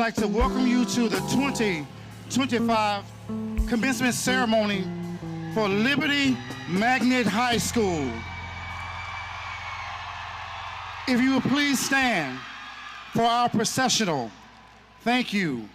like to welcome you to the 2025 commencement ceremony for Liberty Magnet High School. If you would please stand for our processional. Thank you.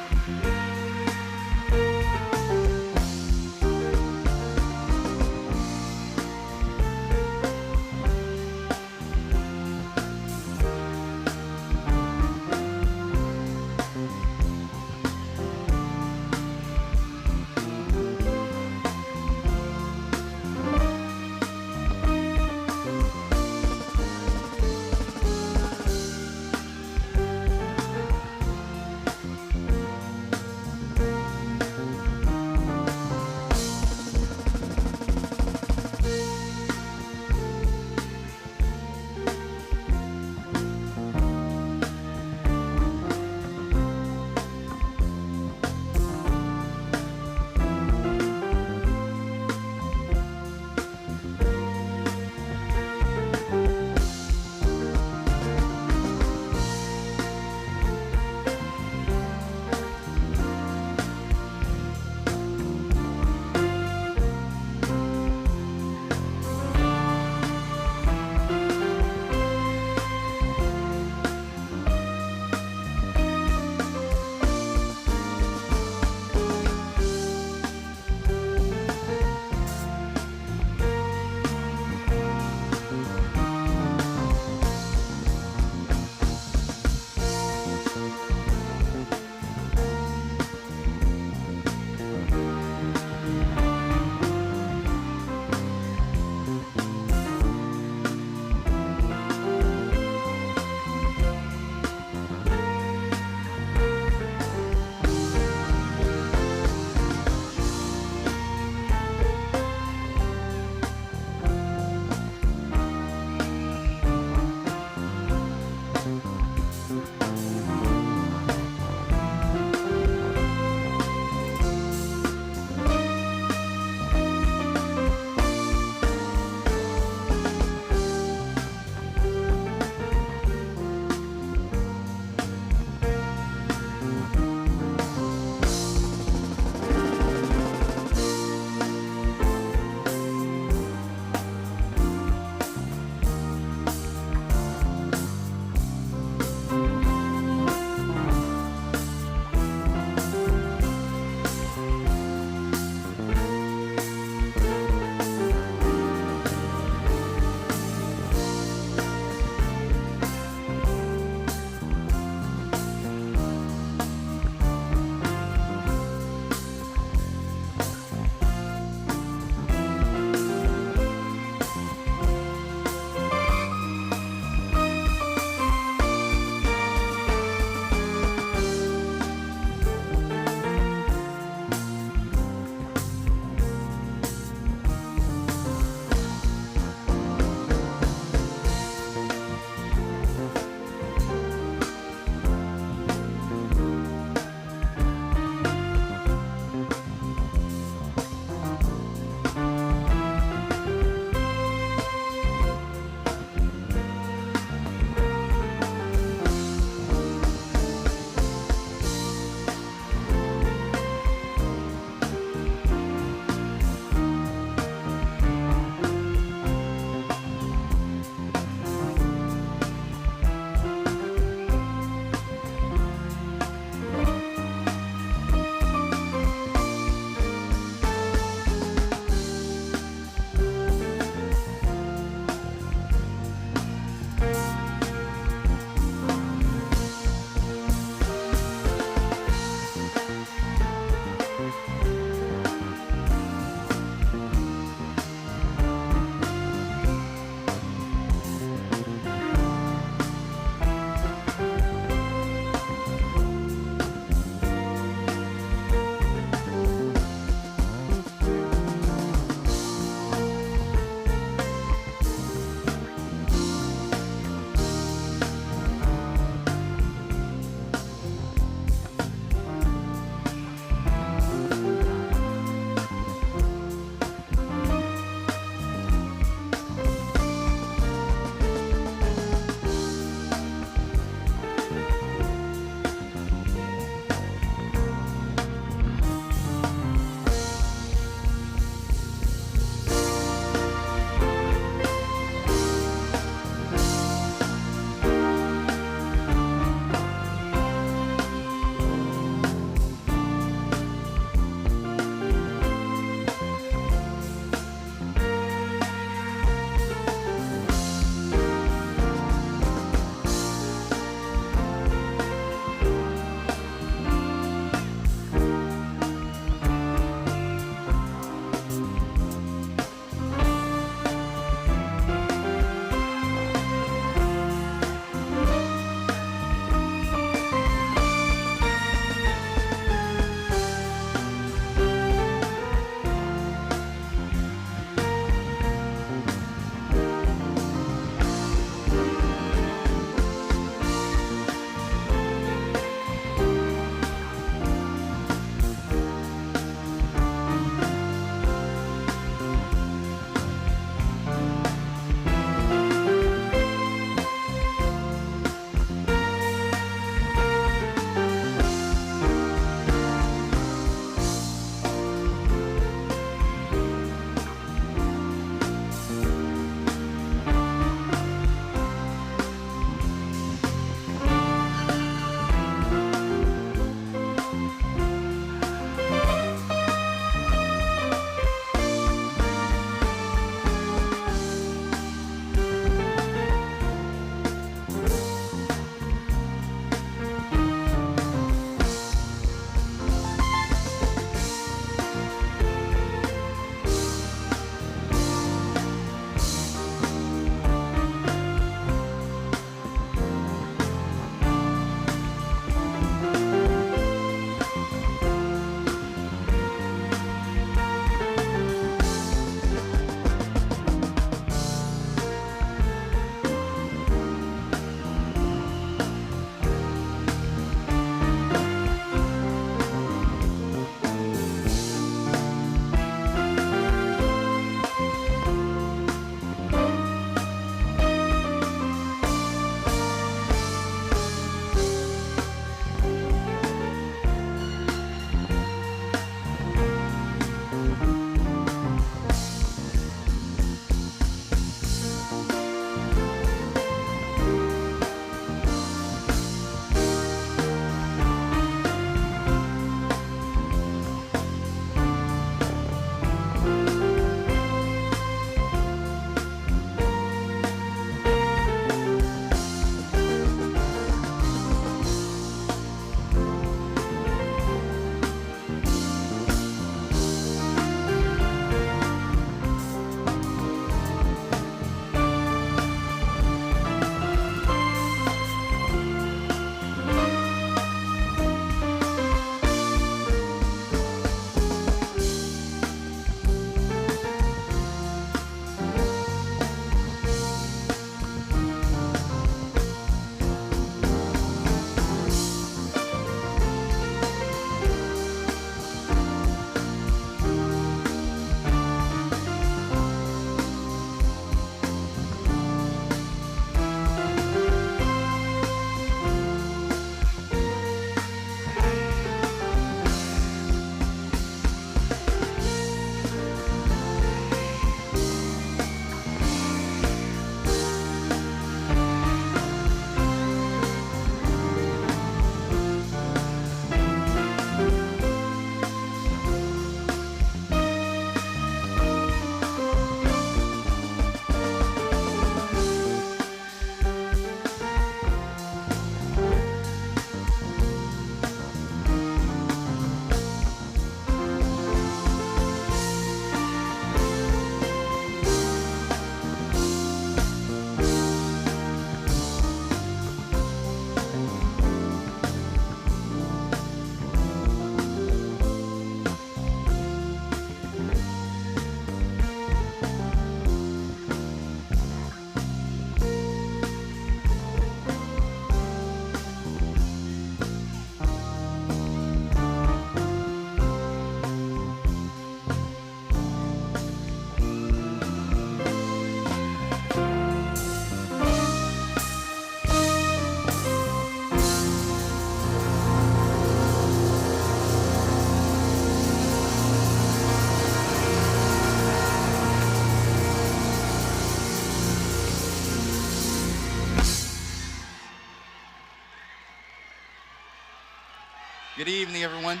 Good evening, everyone.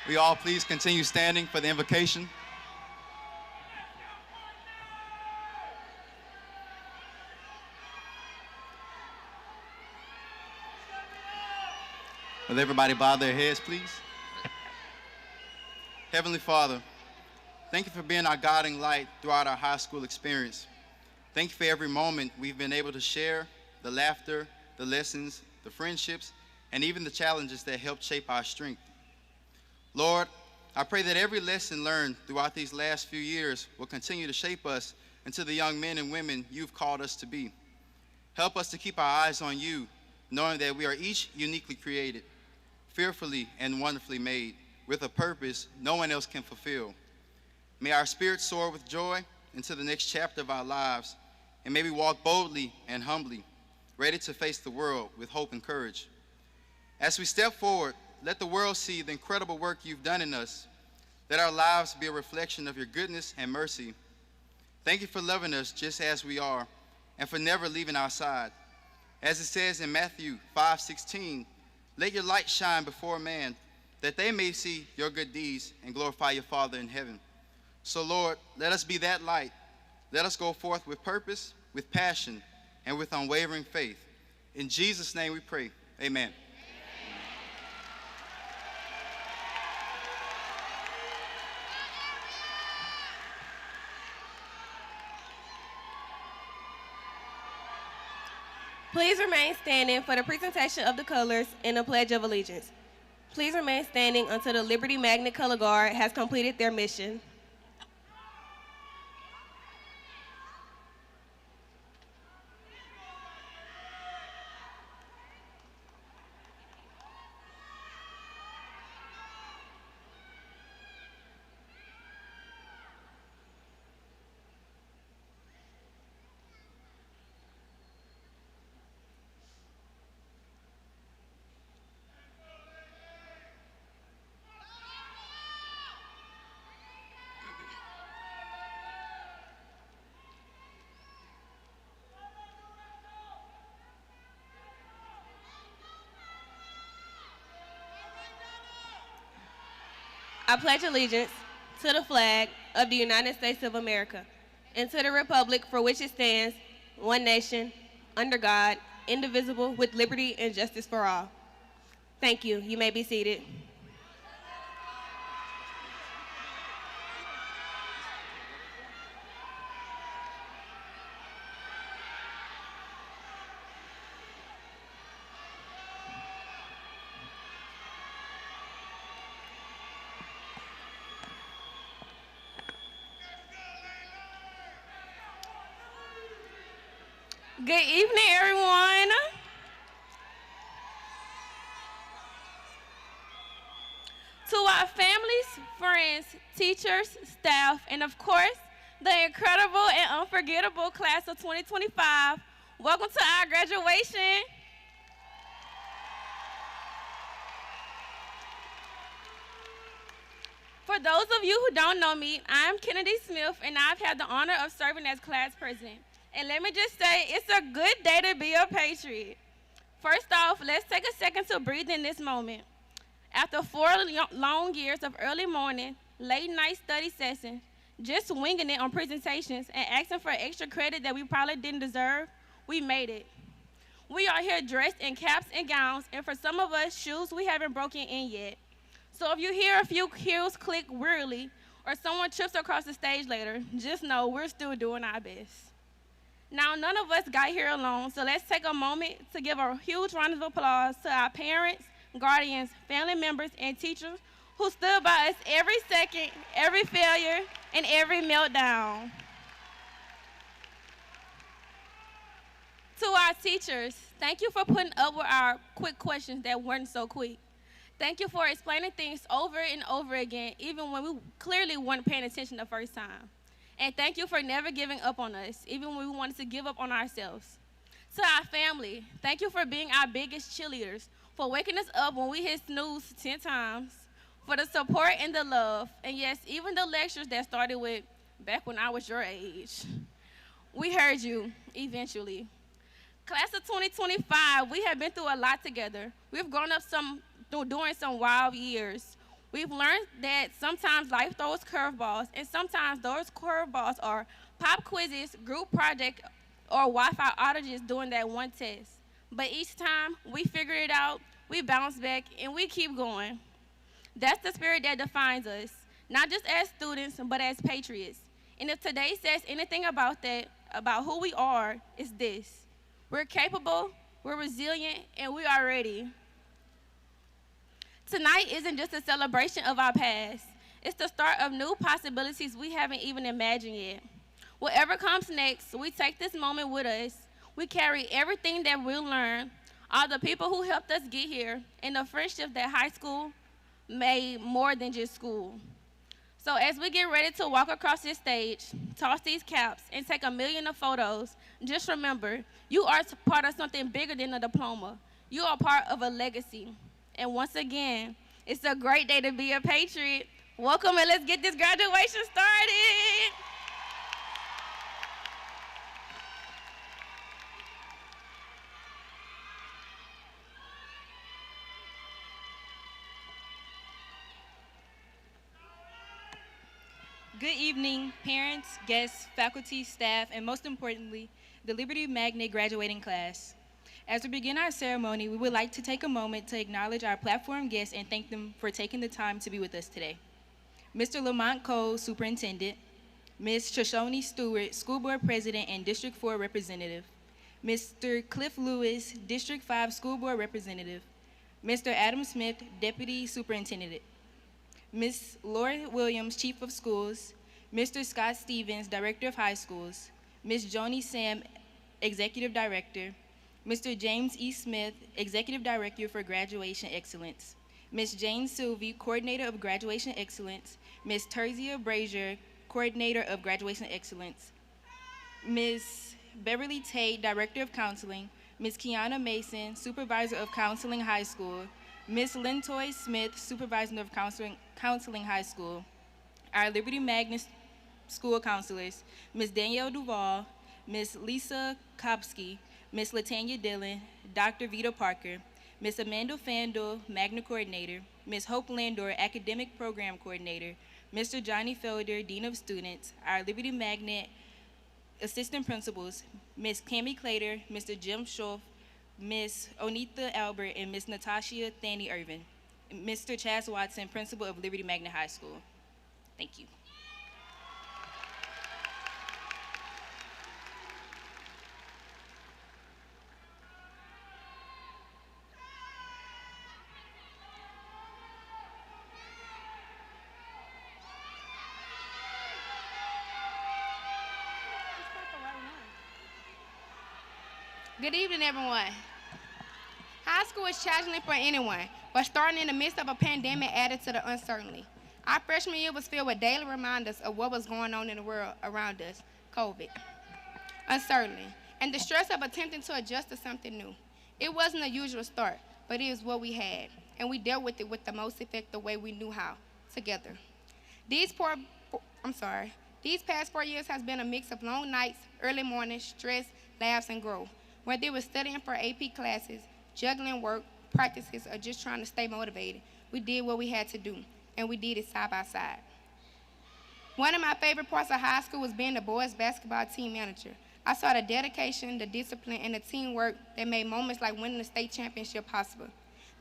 We all please continue standing for the invocation. Will everybody bow their heads, please? Heavenly Father, thank you for being our guiding light throughout our high school experience. Thank you for every moment we've been able to share, the laughter, the lessons, the friendships, and even the challenges that helped shape our strength. Lord, I pray that every lesson learned throughout these last few years will continue to shape us into the young men and women you've called us to be. Help us to keep our eyes on you, knowing that we are each uniquely created, fearfully and wonderfully made, with a purpose no one else can fulfill. May our spirits soar with joy into the next chapter of our lives, and may we walk boldly and humbly, ready to face the world with hope and courage. As we step forward, let the world see the incredible work you've done in us. Let our lives be a reflection of your goodness and mercy. Thank you for loving us just as we are, and for never leaving our side. As it says in Matthew 5:16, let your light shine before man, that they may see your good deeds and glorify your Father in heaven. So Lord, let us be that light. Let us go forth with purpose, with passion, and with unwavering faith. In Jesus' name we pray, amen. Please remain standing for the presentation of the colors and the Pledge of Allegiance. Please remain standing until the Liberty Magnet Color Guard has completed their mission. I pledge allegiance to the flag of the United States of America and to the republic for which it stands, one nation, under God, indivisible, with liberty and justice for all. Thank you. You may be seated. Good evening, everyone. To our families, friends, teachers, staff, and of course, the incredible and unforgettable class of 2025, welcome to our graduation. For those of you who don't know me, I'm Kennedy Smith, and I've had the honor of serving as class president. And let me just say, it's a good day to be a patriot. First off, let's take a second to breathe in this moment. After 4 long years of early morning, late night study sessions, just winging it on presentations and asking for extra credit that we probably didn't deserve, we made it. We are here dressed in caps and gowns, and for some of us, shoes we haven't broken in yet. So if you hear a few heels click wearily, or someone trips across the stage later, just know we're still doing our best. Now, none of us got here alone, so let's take a moment to give a huge round of applause to our parents, guardians, family members, and teachers who stood by us every second, every failure, and every meltdown. To our teachers, thank you for putting up with our quick questions that weren't so quick. Thank you for explaining things over and over again, even when we clearly weren't paying attention the first time. And thank you for never giving up on us, even when we wanted to give up on ourselves. To our family, thank you for being our biggest cheerleaders, for waking us up when we hit snooze 10 times, for the support and the love, and yes, even the lectures that started with, back when I was your age. We heard you, eventually. Class of 2025, we have been through a lot together. We've grown up during some wild years. We've learned that sometimes life throws curveballs, and sometimes those curveballs are pop quizzes, group project, or Wi-Fi outages during that one test. But each time we figure it out, we bounce back, and we keep going. That's the spirit that defines us, not just as students, but as patriots. And if today says anything about that, about who we are, it's this. We're capable, we're resilient, and we are ready. Tonight isn't just a celebration of our past. It's the start of new possibilities we haven't even imagined yet. Whatever comes next, we take this moment with us. We carry everything that we learned, all the people who helped us get here, and the friendships that high school made more than just school. So as we get ready to walk across this stage, toss these caps, and take a million of photos, just remember, you are part of something bigger than a diploma. You are part of a legacy. And once again, it's a great day to be a Patriot. Welcome, and let's get this graduation started. Good evening, parents, guests, faculty, staff, and most importantly, the Liberty Magnet graduating class. As we begin our ceremony, we would like to take a moment to acknowledge our platform guests and thank them for taking the time to be with us today. Mr. Lamont Cole, Superintendent, Ms. Shoshone Stewart, School Board President and District 4 Representative, Mr. Cliff Lewis, District 5 School Board Representative, Mr. Adam Smith, Deputy Superintendent, Ms. Laura Williams, Chief of Schools, Mr. Scott Stevens, Director of High Schools, Ms. Joni Sam, Executive Director, Mr. James E. Smith, Executive Director for Graduation Excellence, Ms. Jane Sylvie, Coordinator of Graduation Excellence, Ms. Terzia Brazier, Coordinator of Graduation Excellence, Ms. Beverly Tate, Director of Counseling, Ms. Kiana Mason, Supervisor of Counseling High School, Ms. Lintoy Smith, Supervisor of Counseling High School, our Liberty Magnet School Counselors, Ms. Danielle Duval, Ms. Lisa Kopsky, Ms. Latanya Dillon, Dr. Vita Parker, Ms. Amanda Fandel, Magna Coordinator, Ms. Hope Landor, Academic Program Coordinator, Mr. Johnny Felder, Dean of Students, our Liberty Magnet Assistant Principals, Ms. Cammie Clater, Mr. Jim Schoff, Ms. Onitha Albert, and Ms. Natasha Thany Irvin, and Mr. Chaz Watson, Principal of Liberty Magnet High School. Thank you. Good evening, everyone. High school is challenging for anyone, but starting in the midst of a pandemic added to the uncertainty. Our freshman year was filled with daily reminders of what was going on in the world around us, COVID, uncertainty, and the stress of attempting to adjust to something new. It wasn't a usual start, but it was what we had, and we dealt with it with the most effective way we knew how, together. These past 4 years has been a mix of long nights, early mornings, stress, laughs, and growth. Whether it was studying for AP classes, juggling work, practices, or just trying to stay motivated, we did what we had to do, and we did it side by side. One of my favorite parts of high school was being the boys' basketball team manager. I saw the dedication, the discipline, and the teamwork that made moments like winning the state championship possible.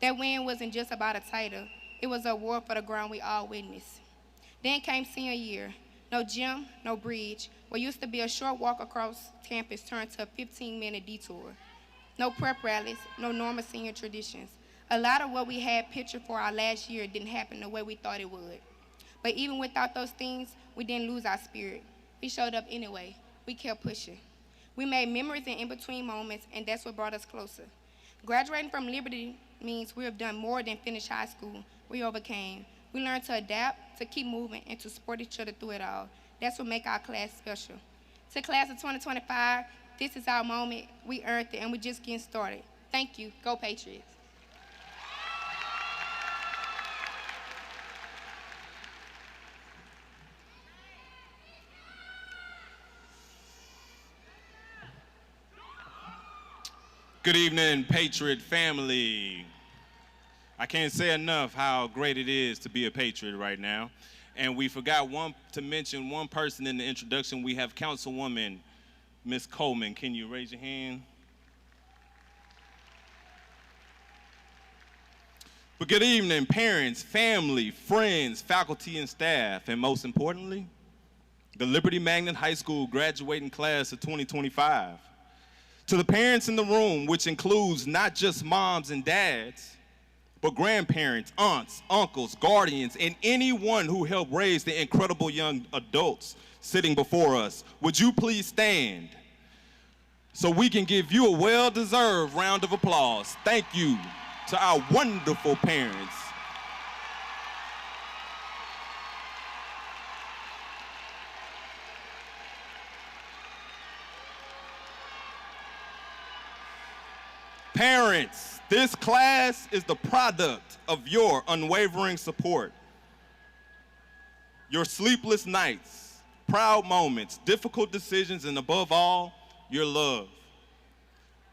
That win wasn't just about a title, it was a award for the ground we all witnessed. Then came senior year. No gym, no bridge. What used to be a short walk across campus turned to a 15-minute detour. No prep rallies, no normal senior traditions. A lot of what we had pictured for our last year didn't happen the way we thought it would. But even without those things, we didn't lose our spirit. We showed up anyway. We kept pushing. We made memories in in-between moments, and that's what brought us closer. Graduating from Liberty means we have done more than finish high school. We overcame. We learned to adapt, to keep moving, and to support each other through it all. That's what makes our class special. To class of 2025, this is our moment. We earned it, and we're just getting started. Thank you. Go Patriots. Good evening, Patriot family. I can't say enough how great it is to be a Patriot right now. And we forgot to mention one person in the introduction. We have Councilwoman Ms. Coleman. Can you raise your hand? But good evening, parents, family, friends, faculty, and staff, and most importantly, the Liberty Magnet High School graduating class of 2025. To the parents in the room, which includes not just moms and dads, but grandparents, aunts, uncles, guardians, and anyone who helped raise the incredible young adults sitting before us, would you please stand so we can give you a well-deserved round of applause. Thank you to our wonderful parents. Parents, this class is the product of your unwavering support. Your sleepless nights, proud moments, difficult decisions, and above all, your love.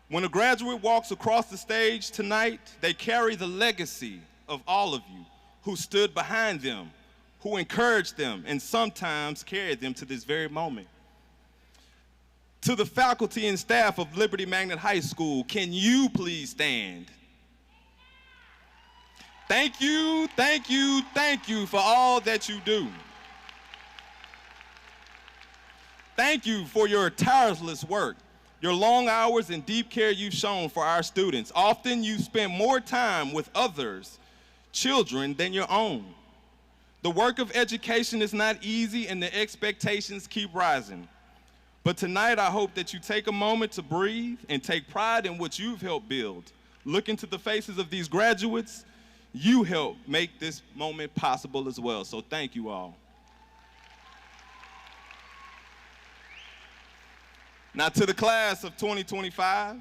When a graduate walks across the stage tonight, they carry the legacy of all of you who stood behind them, who encouraged them, and sometimes carried them to this very moment. To the faculty and staff of Liberty Magnet High School, can you please stand? Thank you, thank you, thank you for all that you do. Thank you for your tireless work, your long hours and deep care you've shown for our students. Often you spend more time with others, children, than your own. The work of education is not easy and the expectations keep rising. But tonight I hope that you take a moment to breathe and take pride in what you've helped build. Look into the faces of these graduates. You helped make this moment possible as well, so thank you all. Now to the class of 2025,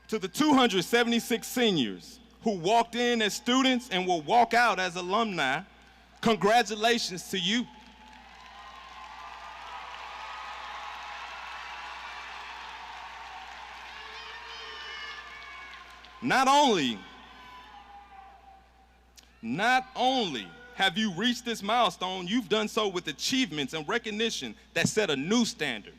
to the 276 seniors who walked in as students and will walk out as alumni, congratulations to you. Not only have you reached this milestone, you've done so with achievements and recognition that set a new standard.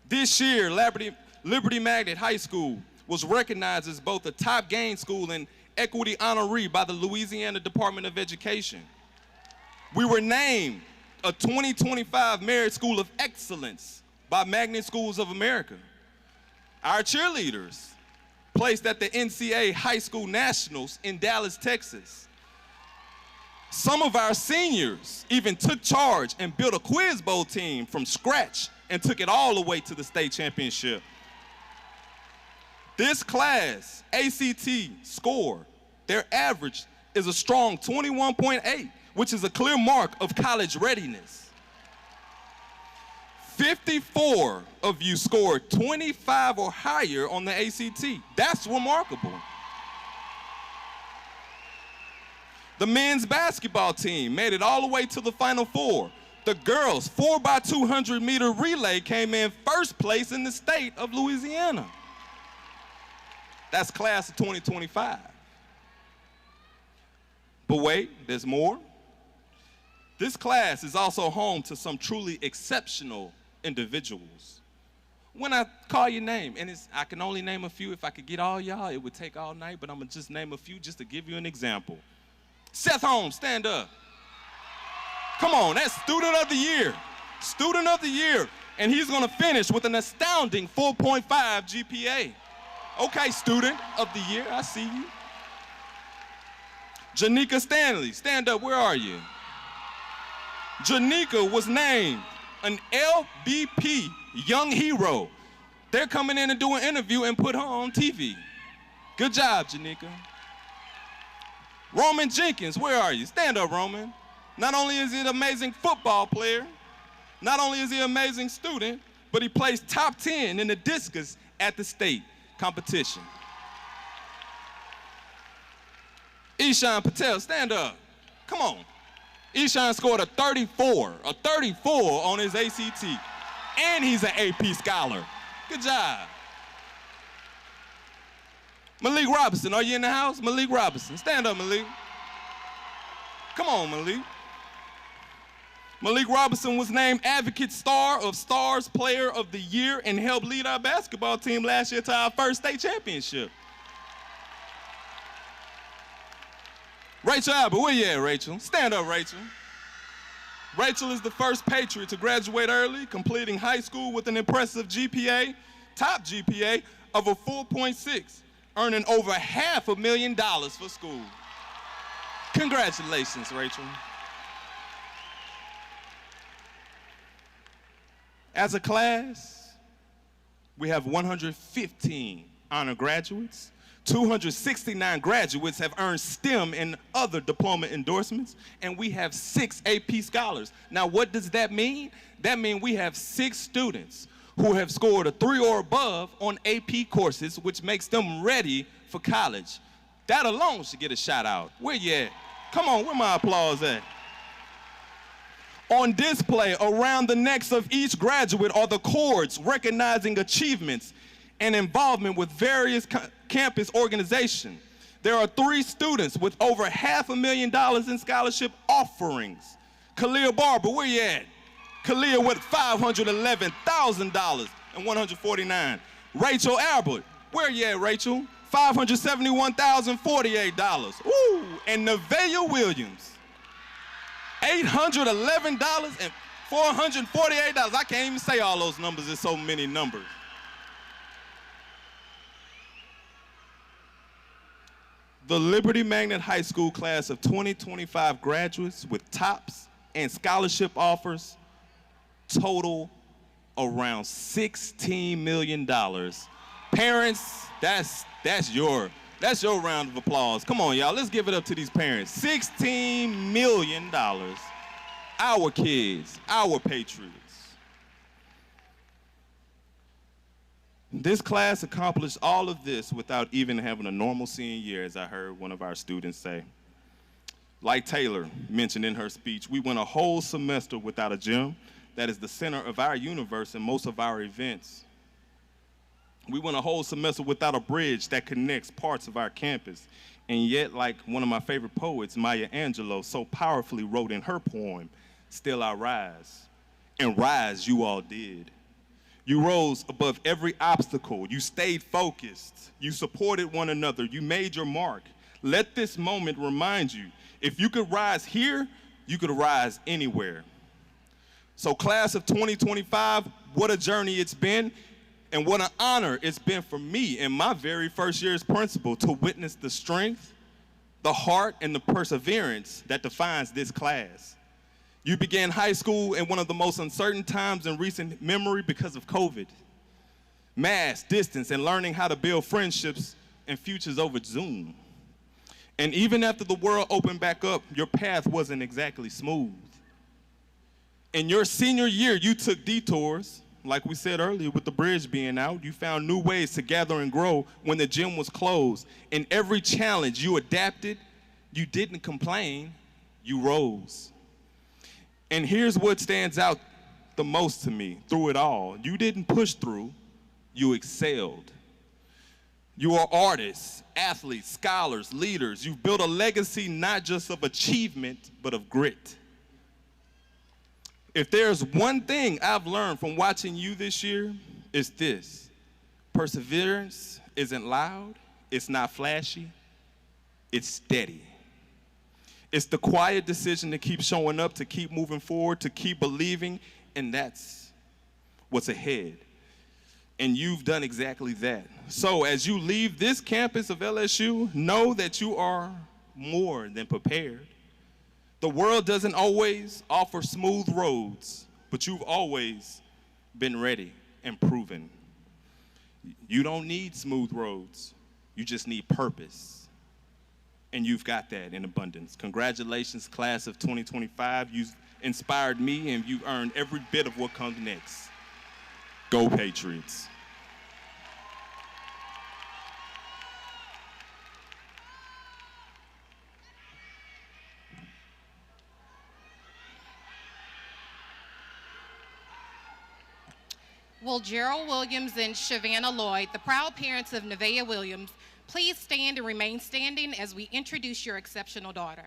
This year, Liberty Magnet High School was recognized as both a top gain school and equity honoree by the Louisiana Department of Education. We were named a 2025 Merit School of Excellence by Magnet Schools of America. Our cheerleaders placed at the NCAA High School Nationals in Dallas, Texas. Some of our seniors even took charge and built a quiz bowl team from scratch and took it all the way to the state championship. This class, ACT score, their average is a strong 21.8, which is a clear mark of college readiness. 54 of you scored 25 or higher on the ACT. That's remarkable. The men's basketball team made it all the way to the Final Four. The girls' 4x200 meter relay came in first place in the state of Louisiana. That's class of 2025. But wait, there's more. This class is also home to some truly exceptional individuals. When I call your name, and I can only name a few, if I could get all y'all, it would take all night, but I'm gonna just name a few just to give you an example. Seth Holmes, stand up. Come on, that's Student of the Year. Student of the Year, and he's gonna finish with an astounding 4.5 GPA. Okay, Student of the Year, I see you. Janika Stanley, stand up, where are you? Janika was named an LBP Young Hero. They're coming in and do an interview and put her on TV. Good job, Janika. Roman Jenkins, where are you? Stand up, Roman. Not only is he an amazing football player, not only is he an amazing student, but he placed top 10 in the discus at the state competition. Ishan Patel, stand up. Come on. Ishan scored a 34 on his ACT, and he's an AP scholar. Good job. Malik Robinson, are you in the house? Malik Robinson, stand up, Malik. Come on, Malik. Malik Robinson was named Advocate Star of Stars Player of the Year and helped lead our basketball team last year to our first state championship. Rachel Albert, where you at, Rachel? Stand up, Rachel. Rachel is the first Patriot to graduate early, completing high school with an impressive GPA, top GPA, of a 4.6, earning over $500,000 for school. Congratulations, Rachel. As a class, we have 115 honor graduates. 269 graduates have earned STEM and other diploma endorsements, and we have 6 AP scholars. Now, what does that mean? That means we have 6 students who have scored a 3 or above on AP courses, which makes them ready for college. That alone should get a shout out. Where you at? Come on, where my applause at? On display around the necks of each graduate are the cords recognizing achievements and involvement with various campus organizations. There are 3 students with over $500,000 in scholarship offerings. Khalil Barber, where you at? Khalil with $511,000 and 149. Rachel Albert, where you at, Rachel? $571,048. Ooh, and Nevaeh Williams, $811 and $448. I can't even say all those numbers, there's so many numbers. The Liberty Magnet High School class of 2025 graduates with TOPS and scholarship offers total around $16 million. Parents, that's your round of applause. Come on, y'all, let's give it up to these parents. $16 million. Our kids, our patriots. This class accomplished all of this without even having a normal senior year, as I heard one of our students say. Like Taylor mentioned in her speech, we went a whole semester without a gym that is the center of our universe and most of our events. We went a whole semester without a bridge that connects parts of our campus. And yet, like one of my favorite poets, Maya Angelou, so powerfully wrote in her poem, "Still I rise," and rise you all did. You rose above every obstacle. You stayed focused. You supported one another. You made your mark. Let this moment remind you, if you could rise here, you could rise anywhere. So class of 2025, what a journey it's been, and what an honor it's been for me in my very first year as principal to witness the strength, the heart, and the perseverance that defines this class. You began high school in one of the most uncertain times in recent memory because of COVID. Mass, distance, and learning how to build friendships and futures over Zoom. And even after the world opened back up, your path wasn't exactly smooth. In your senior year, you took detours, like we said earlier with the bridge being out. You found new ways to gather and grow when the gym was closed. In every challenge, you adapted, you didn't complain, you rose. And here's what stands out the most to me through it all. You didn't push through, you excelled. You are artists, athletes, scholars, leaders. You've built a legacy not just of achievement, but of grit. If there's one thing I've learned from watching you this year, it's this: perseverance isn't loud, it's not flashy, it's steady. It's the quiet decision to keep showing up, to keep moving forward, to keep believing, and that's what's ahead. And you've done exactly that. So as you leave this campus of LSU, know that you are more than prepared. The world doesn't always offer smooth roads, but you've always been ready and proven. You don't need smooth roads, you just need purpose. And you've got that in abundance. Congratulations, class of 2025. You've inspired me, and you've earned every bit of what comes next. Go Patriots. Will Gerald Williams and Shavannah Lloyd, the proud parents of Nevaeh Williams, Please stand and remain standing as we introduce your exceptional daughter.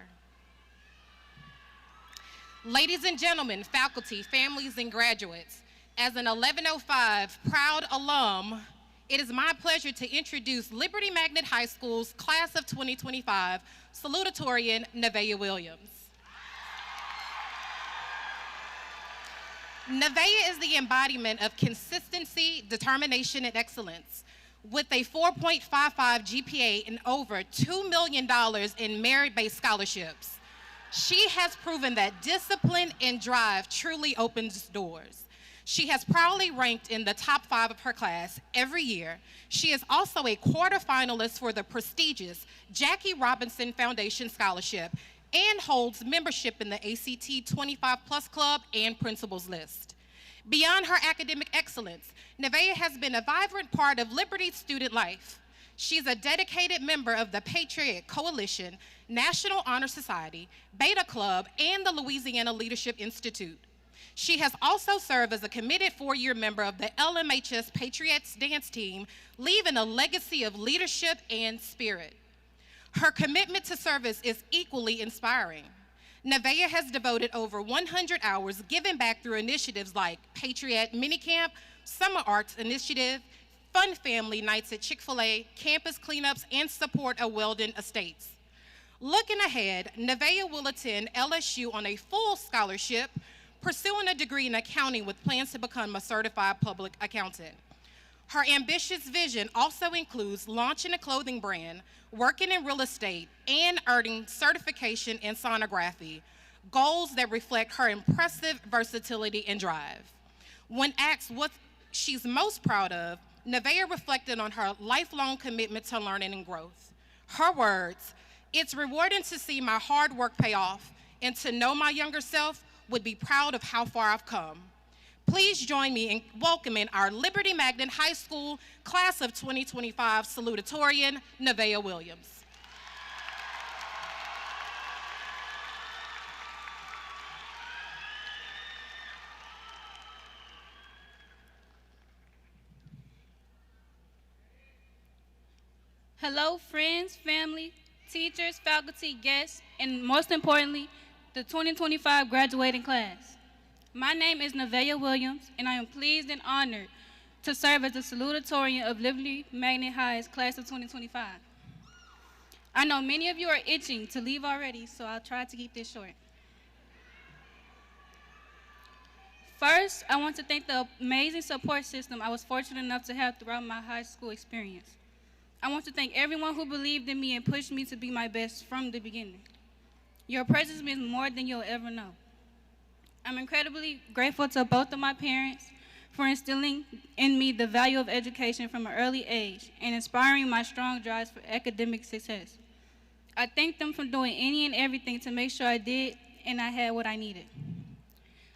Ladies and gentlemen, faculty, families, and graduates, as an 1105 proud alum, it is my pleasure to introduce Liberty Magnet High School's class of 2025, Salutatorian Nevaeh Williams. Nevaeh is the embodiment of consistency, determination, and excellence. With a 4.55 GPA and over $2 million in merit-based scholarships, she has proven that discipline and drive truly opens doors. She has proudly ranked in the top 5 of her class every year. She is also a quarterfinalist for the prestigious Jackie Robinson Foundation Scholarship and holds membership in the ACT 25 Plus Club and Principals List. Beyond her academic excellence, Nevaeh has been a vibrant part of Liberty's student life. She's a dedicated member of the Patriot Coalition, National Honor Society, Beta Club, and the Louisiana Leadership Institute. She has also served as a committed 4-year member of the LMHS Patriots dance team, leaving a legacy of leadership and spirit. Her commitment to service is equally inspiring. Nevaeh has devoted over 100 hours giving back through initiatives like Patriot Minicamp, Summer Arts Initiative, Fun Family Nights at Chick-fil-A, campus cleanups, and support of Weldon Estates. Looking ahead, Nevaeh will attend LSU on a full scholarship, pursuing a degree in accounting with plans to become a certified public accountant. Her ambitious vision also includes launching a clothing brand, working in real estate, and earning certification in sonography, goals that reflect her impressive versatility and drive. When asked what she's most proud of, Nevaeh reflected on her lifelong commitment to learning and growth. Her words, "It's rewarding to see my hard work pay off, and to know my younger self would be proud of how far I've come." Please join me in welcoming our Liberty Magnet High School class of 2025 salutatorian, Nevaeh Williams. Hello, friends, family, teachers, faculty, guests, and most importantly, the 2025 graduating class. My name is Nevaeh Williams, and I am pleased and honored to serve as the salutatorian of Liberty Magnet High's class of 2025. I know many of you are itching to leave already, so I'll try to keep this short. First, I want to thank the amazing support system I was fortunate enough to have throughout my high school experience. I want to thank everyone who believed in me and pushed me to be my best from the beginning. Your presence means more than you'll ever know. I'm incredibly grateful to both of my parents for instilling in me the value of education from an early age and inspiring my strong drives for academic success. I thank them for doing any and everything to make sure I did and I had what I needed.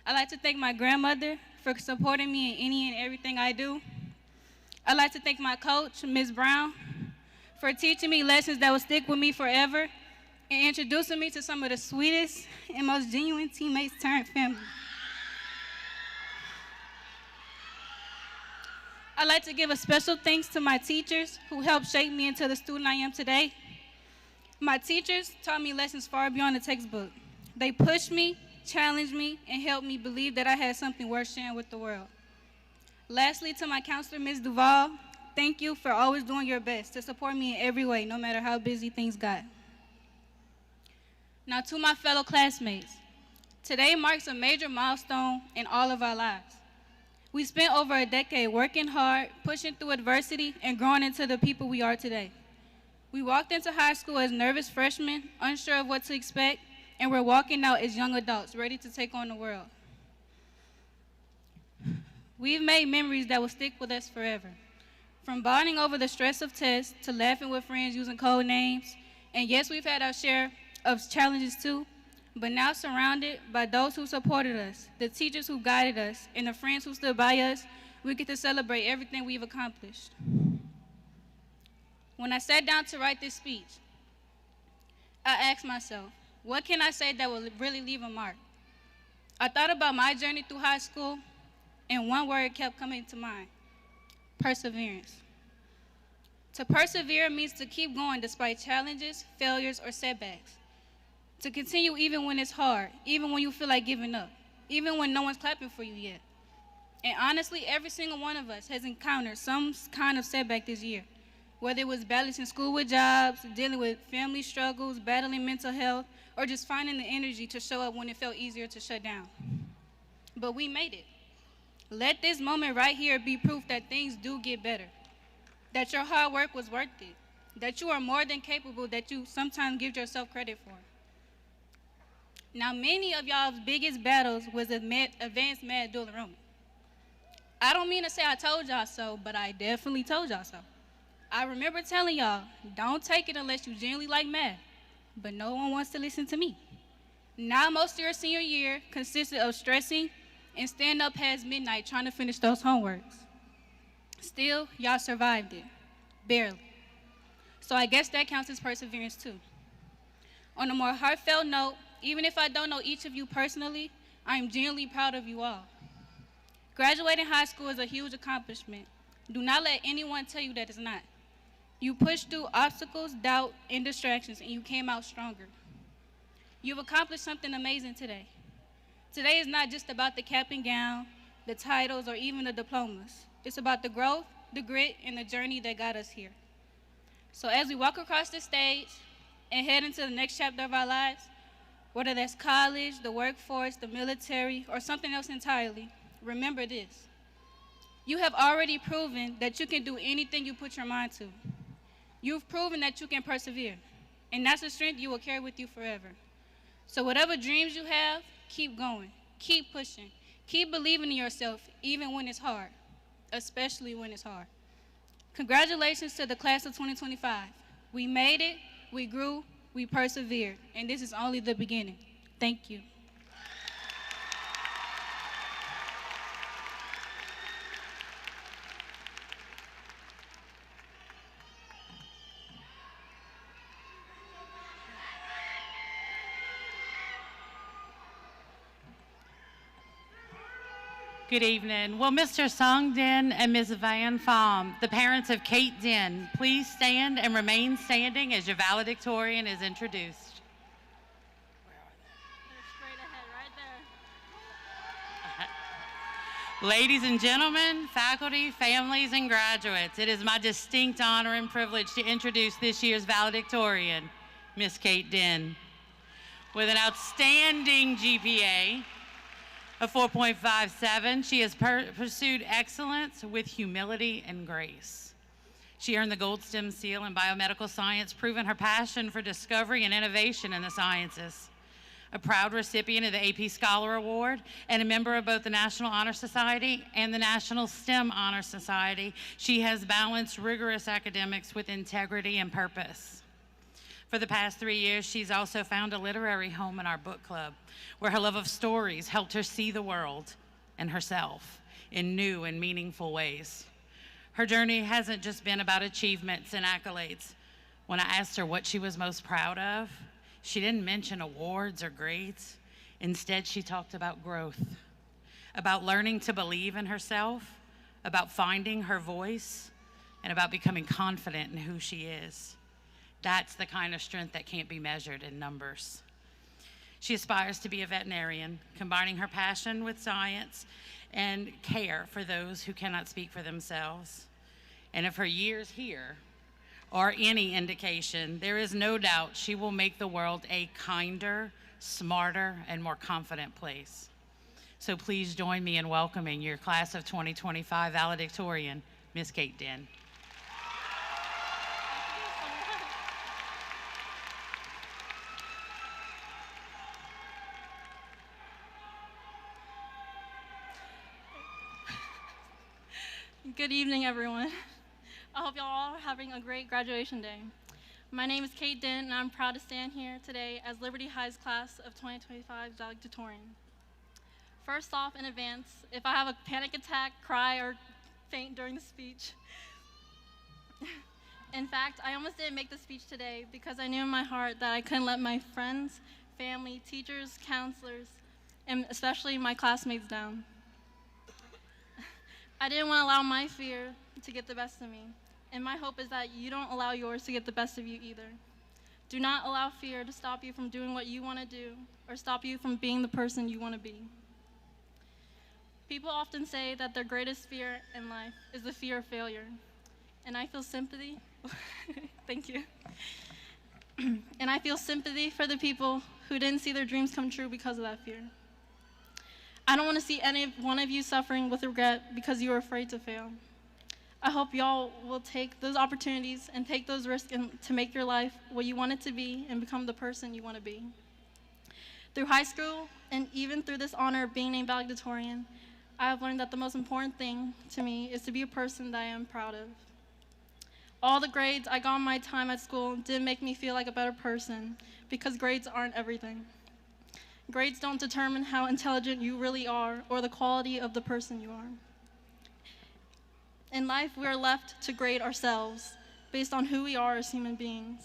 I'd like to thank my grandmother for supporting me in any and everything I do. I'd like to thank my coach, Ms. Brown, for teaching me lessons that will stick with me forever and introducing me to some of the sweetest and most genuine teammates turned family. I'd like to give a special thanks to my teachers who helped shape me into the student I am today. My teachers taught me lessons far beyond the textbook. They pushed me, challenged me, and helped me believe that I had something worth sharing with the world. Lastly, to my counselor, Ms. Duval, thank you for always doing your best to support me in every way, no matter how busy things got. Now to my fellow classmates, today marks a major milestone in all of our lives. We spent over a decade working hard, pushing through adversity, and growing into the people we are today. We walked into high school as nervous freshmen, unsure of what to expect, and we're walking out as young adults, ready to take on the world. We've made memories that will stick with us forever. From bonding over the stress of tests to laughing with friends using code names, and yes, we've had our share of challenges too, but now surrounded by those who supported us, the teachers who guided us, and the friends who stood by us, we get to celebrate everything we've accomplished. When I sat down to write this speech, I asked myself, what can I say that will really leave a mark? I thought about my journey through high school, and one word kept coming to mind: perseverance. To persevere means to keep going despite challenges, failures, or setbacks. To continue even when it's hard, even when you feel like giving up, even when no one's clapping for you yet. And honestly, every single one of us has encountered some kind of setback this year, whether it was balancing school with jobs, dealing with family struggles, battling mental health, or just finding the energy to show up when it felt easier to shut down. But we made it. Let this moment right here be proof that things do get better, that your hard work was worth it, that you are more than capable that you sometimes give yourself credit for. Now, many of y'all's biggest battles was advanced math dual enrollment. I don't mean to say I told y'all so, but I definitely told y'all so. I remember telling y'all, don't take it unless you genuinely like math, but no one wants to listen to me. Now most of your senior year consisted of stressing and staying up past midnight trying to finish those homeworks. Still, y'all survived it, barely. So I guess that counts as perseverance too. On a more heartfelt note, even if I don't know each of you personally, I am genuinely proud of you all. Graduating high school is a huge accomplishment. Do not let anyone tell you that it's not. You pushed through obstacles, doubt, and distractions, and you came out stronger. You've accomplished something amazing today. Today is not just about the cap and gown, the titles, or even the diplomas. It's about the growth, the grit, and the journey that got us here. So as we walk across the stage and head into the next chapter of our lives, whether that's college, the workforce, the military, or something else entirely, remember this. You have already proven that you can do anything you put your mind to. You've proven that you can persevere, and that's a strength you will carry with you forever. So whatever dreams you have, keep going, keep pushing, keep believing in yourself even when it's hard, especially when it's hard. Congratulations to the class of 2025. We made it, we grew, we persevered, and this is only the beginning. Thank you. Good evening. Will Mr. Song Din and Ms. Van Pham, the parents of Kate Din, please stand and remain standing as your valedictorian is introduced. Straight ahead, right there. Ladies and gentlemen, faculty, families, and graduates, it is my distinct honor and privilege to introduce this year's valedictorian, Miss Kate Din. With an outstanding GPA of 4.57, she has pursued excellence with humility and grace. She earned the Gold STEM Seal in biomedical science, proving her passion for discovery and innovation in the sciences. A proud recipient of the AP Scholar Award and a member of both the National Honor Society and the National STEM Honor Society, she has balanced rigorous academics with integrity and purpose. For the past 3 years, she's also found a literary home in our book club, where her love of stories helped her see the world and herself in new and meaningful ways. Her journey hasn't just been about achievements and accolades. When I asked her what she was most proud of, she didn't mention awards or grades. Instead, she talked about growth, about learning to believe in herself, about finding her voice, and about becoming confident in who she is. That's the kind of strength that can't be measured in numbers. She aspires to be a veterinarian, combining her passion with science and care for those who cannot speak for themselves. And if her years here are any indication, there is no doubt she will make the world a kinder, smarter, and more confident place. So please join me in welcoming your class of 2025 valedictorian, Miss Kate Din. Good evening, everyone. I hope y'all are having a great graduation day. My name is Kate Din, and I'm proud to stand here today as Liberty High's class of 2025 valedictorian. First off, in advance, if I have a panic attack, cry, or faint during the speech. In fact, I almost didn't make the speech today because I knew in my heart that I couldn't let my friends, family, teachers, counselors, and especially my classmates down. I didn't want to allow my fear to get the best of me. And my hope is that you don't allow yours to get the best of you either. Do not allow fear to stop you from doing what you want to do or stop you from being the person you want to be. People often say that their greatest fear in life is the fear of failure. And I feel sympathy. Thank you. And I feel sympathy for the people who didn't see their dreams come true because of that fear. I don't want to see any one of you suffering with regret because you were afraid to fail. I hope y'all will take those opportunities and take those risks to make your life what you want it to be and become the person you want to be. Through high school and even through this honor of being named valedictorian, I have learned that the most important thing to me is to be a person that I am proud of. All the grades I got in my time at school didn't make me feel like a better person because grades aren't everything. Grades don't determine how intelligent you really are or the quality of the person you are. In life, we are left to grade ourselves based on who we are as human beings.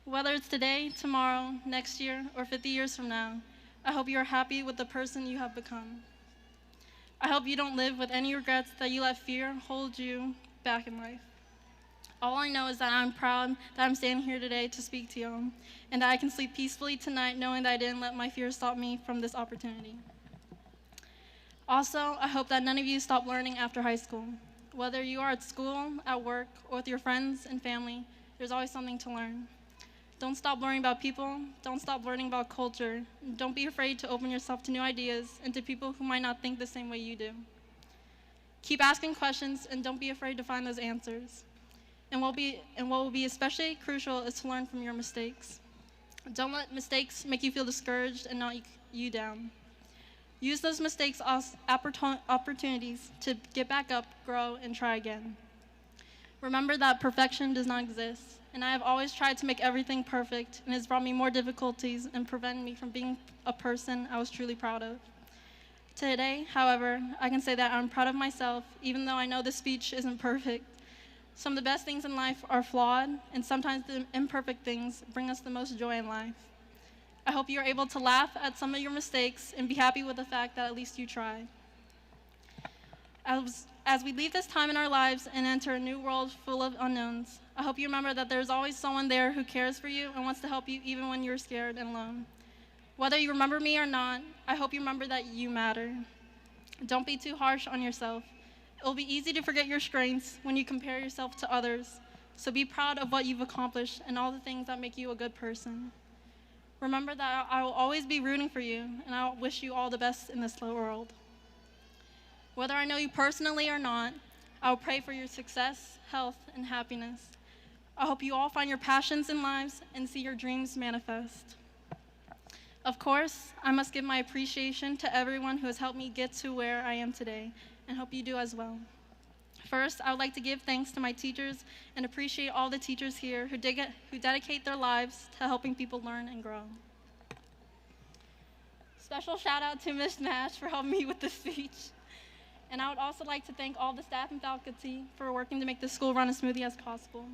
Whether it's today, tomorrow, next year, or 50 years from now, I hope you are happy with the person you have become. I hope you don't live with any regrets that you let fear hold you back in life. All I know is that I'm proud that I'm standing here today to speak to you, and that I can sleep peacefully tonight knowing that I didn't let my fear stop me from this opportunity. Also, I hope that none of you stop learning after high school. Whether you are at school, at work, or with your friends and family, there's always something to learn. Don't stop learning about people. Don't stop learning about culture. Don't be afraid to open yourself to new ideas and to people who might not think the same way you do. Keep asking questions and don't be afraid to find those answers. And what will be especially crucial is to learn from your mistakes. Don't let mistakes make you feel discouraged and knock you down. Use those mistakes as opportunities to get back up, grow, and try again. Remember that perfection does not exist, and I have always tried to make everything perfect, and it's brought me more difficulties and prevented me from being a person I was truly proud of. Today, however, I can say that I'm proud of myself, even though I know this speech isn't perfect. Some of the best things in life are flawed, and sometimes the imperfect things bring us the most joy in life. I hope you're able to laugh at some of your mistakes and be happy with the fact that at least you tried. As we leave this time in our lives and enter a new world full of unknowns, I hope you remember that there's always someone there who cares for you and wants to help you even when you're scared and alone. Whether you remember me or not, I hope you remember that you matter. Don't be too harsh on yourself. It will be easy to forget your strengths when you compare yourself to others, so be proud of what you've accomplished and all the things that make you a good person. Remember that I will always be rooting for you, and I wish you all the best in this world. Whether I know you personally or not, I will pray for your success, health, and happiness. I hope you all find your passions in lives and see your dreams manifest. Of course, I must give my appreciation to everyone who has helped me get to where I am today, and hope you do as well. First, I would like to give thanks to my teachers and appreciate all the teachers here who dedicate their lives to helping people learn and grow. Special shout out to Ms. Nash for helping me with this speech. And I would also like to thank all the staff and faculty for working to make this school run as smoothly as possible.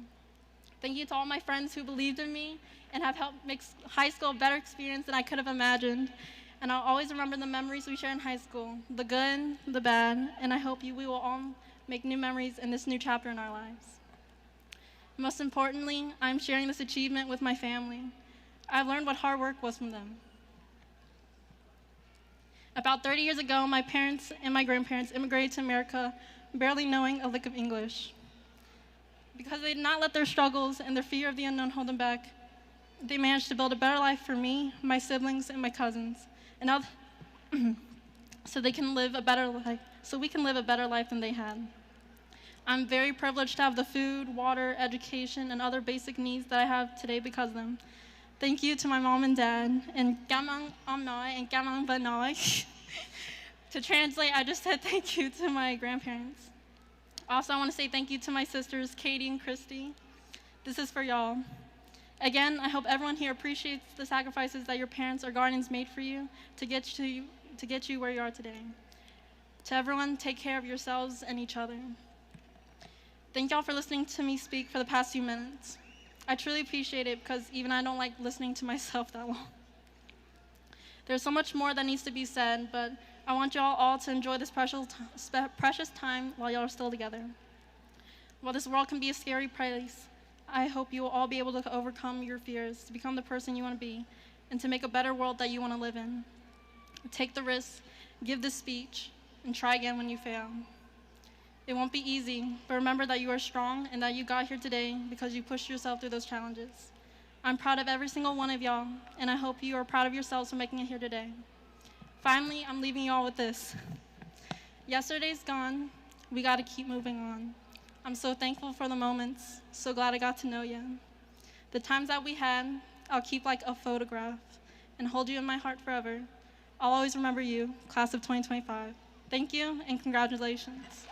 Thank you to all my friends who believed in me and have helped make high school a better experience than I could have imagined. And I'll always remember the memories we share in high school, the good, the bad, and I hope we will all make new memories in this new chapter in our lives. Most importantly, I'm sharing this achievement with my family. I've learned what hard work was from them. About 30 years ago, my parents and my grandparents immigrated to America, barely knowing a lick of English. Because they did not let their struggles and their fear of the unknown hold them back, they managed to build a better life for me, my siblings, and my cousins, and now so we can live a better life than they had. I'm very privileged to have the food, water, education, and other basic needs that I have today because of them. Thank you to my mom and dad, and gamang amnoy and gamang banoy. To translate, I just said thank you to my grandparents. Also, I want to say thank you to my sisters, Katie and Christy. This is for y'all. Again, I hope everyone here appreciates the sacrifices that your parents or guardians made for you to get you where you are today. To everyone, take care of yourselves and each other. Thank y'all for listening to me speak for the past few minutes. I truly appreciate it because even I don't like listening to myself that long. There's so much more that needs to be said, but I want y'all all to enjoy this precious time while y'all are still together. While this world can be a scary place, I hope you will all be able to overcome your fears, to become the person you want to be, and to make a better world that you want to live in. Take the risk, give the speech, and try again when you fail. It won't be easy, but remember that you are strong and that you got here today because you pushed yourself through those challenges. I'm proud of every single one of y'all, and I hope you are proud of yourselves for making it here today. Finally, I'm leaving y'all with this. Yesterday's gone, we gotta keep moving on. I'm so thankful for the moments, so glad I got to know you. The times that we had, I'll keep like a photograph and hold you in my heart forever. I'll always remember you, class of 2025. Thank you and congratulations.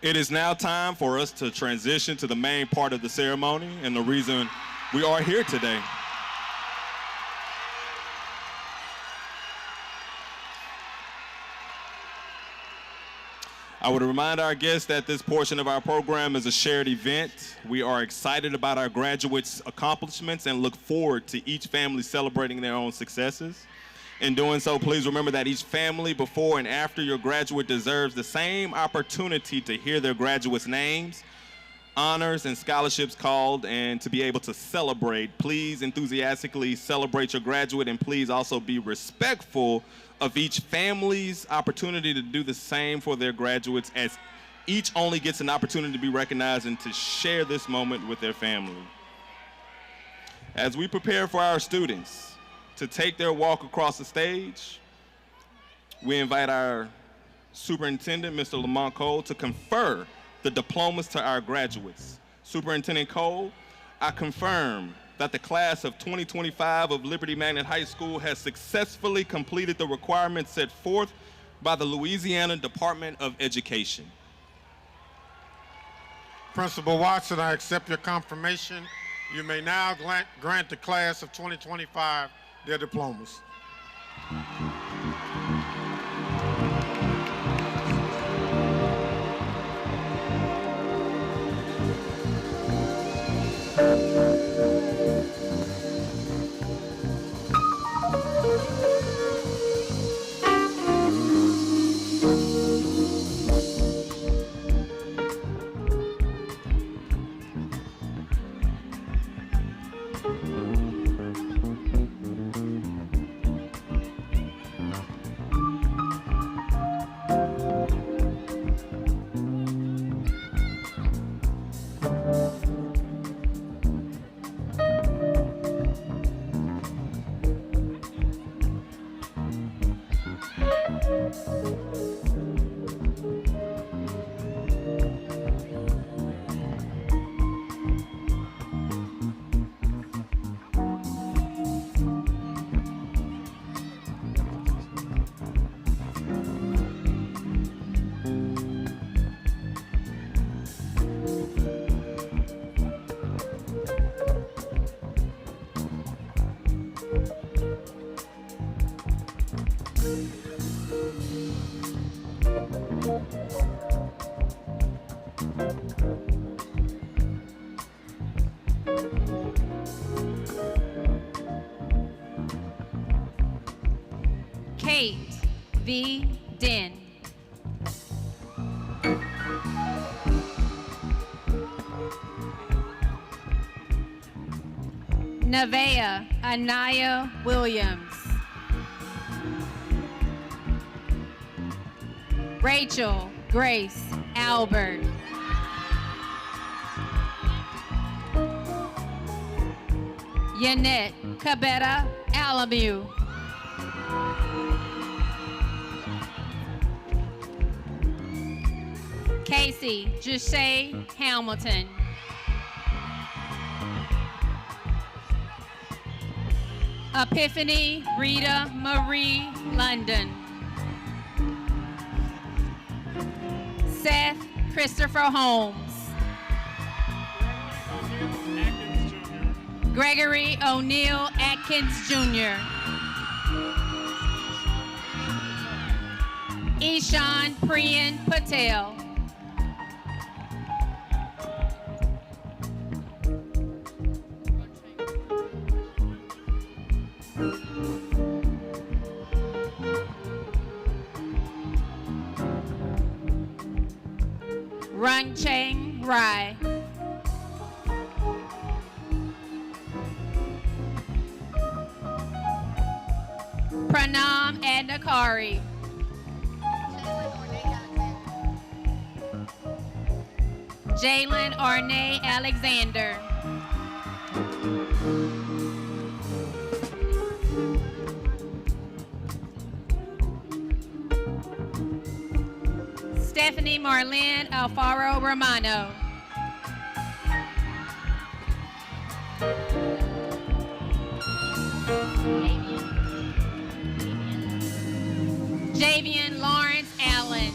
It is now time for us to transition to the main part of the ceremony and the reason we are here today. I would remind our guests that this portion of our program is a shared event. We are excited about our graduates' accomplishments and look forward to each family celebrating their own successes. In doing so, please remember that each family before and after your graduate deserves the same opportunity to hear their graduates' names, honors, and scholarships called, and to be able to celebrate. Please enthusiastically celebrate your graduate, and please also be respectful of each family's opportunity to do the same for their graduates, as each only gets an opportunity to be recognized and to share this moment with their family. As we prepare for our students to take their walk across the stage, we invite our superintendent, Mr. Lamont Cole, to confer the diplomas to our graduates. Superintendent Cole, I confirm that the class of 2025 of Liberty Magnet High School has successfully completed the requirements set forth by the Louisiana Department of Education. Principal Watson, I accept your confirmation. You may now grant the class of 2025 their diplomas. Kate V. Din. Nevaeh Anaya Williams. Rachel Grace Albert. Yanette Cabetta Alamu. Casey Jashay Hamilton. Epiphany Rita Marie London. Seth Christopher Holmes. Gregory O'Neill Atkins Jr. Ishan Priyan Patel. Rangcheng Rai. Pranam Adnakari. Jalen Arnay Alexander. Stephanie Marlene Alfaro Romano. Javian Lawrence Allen.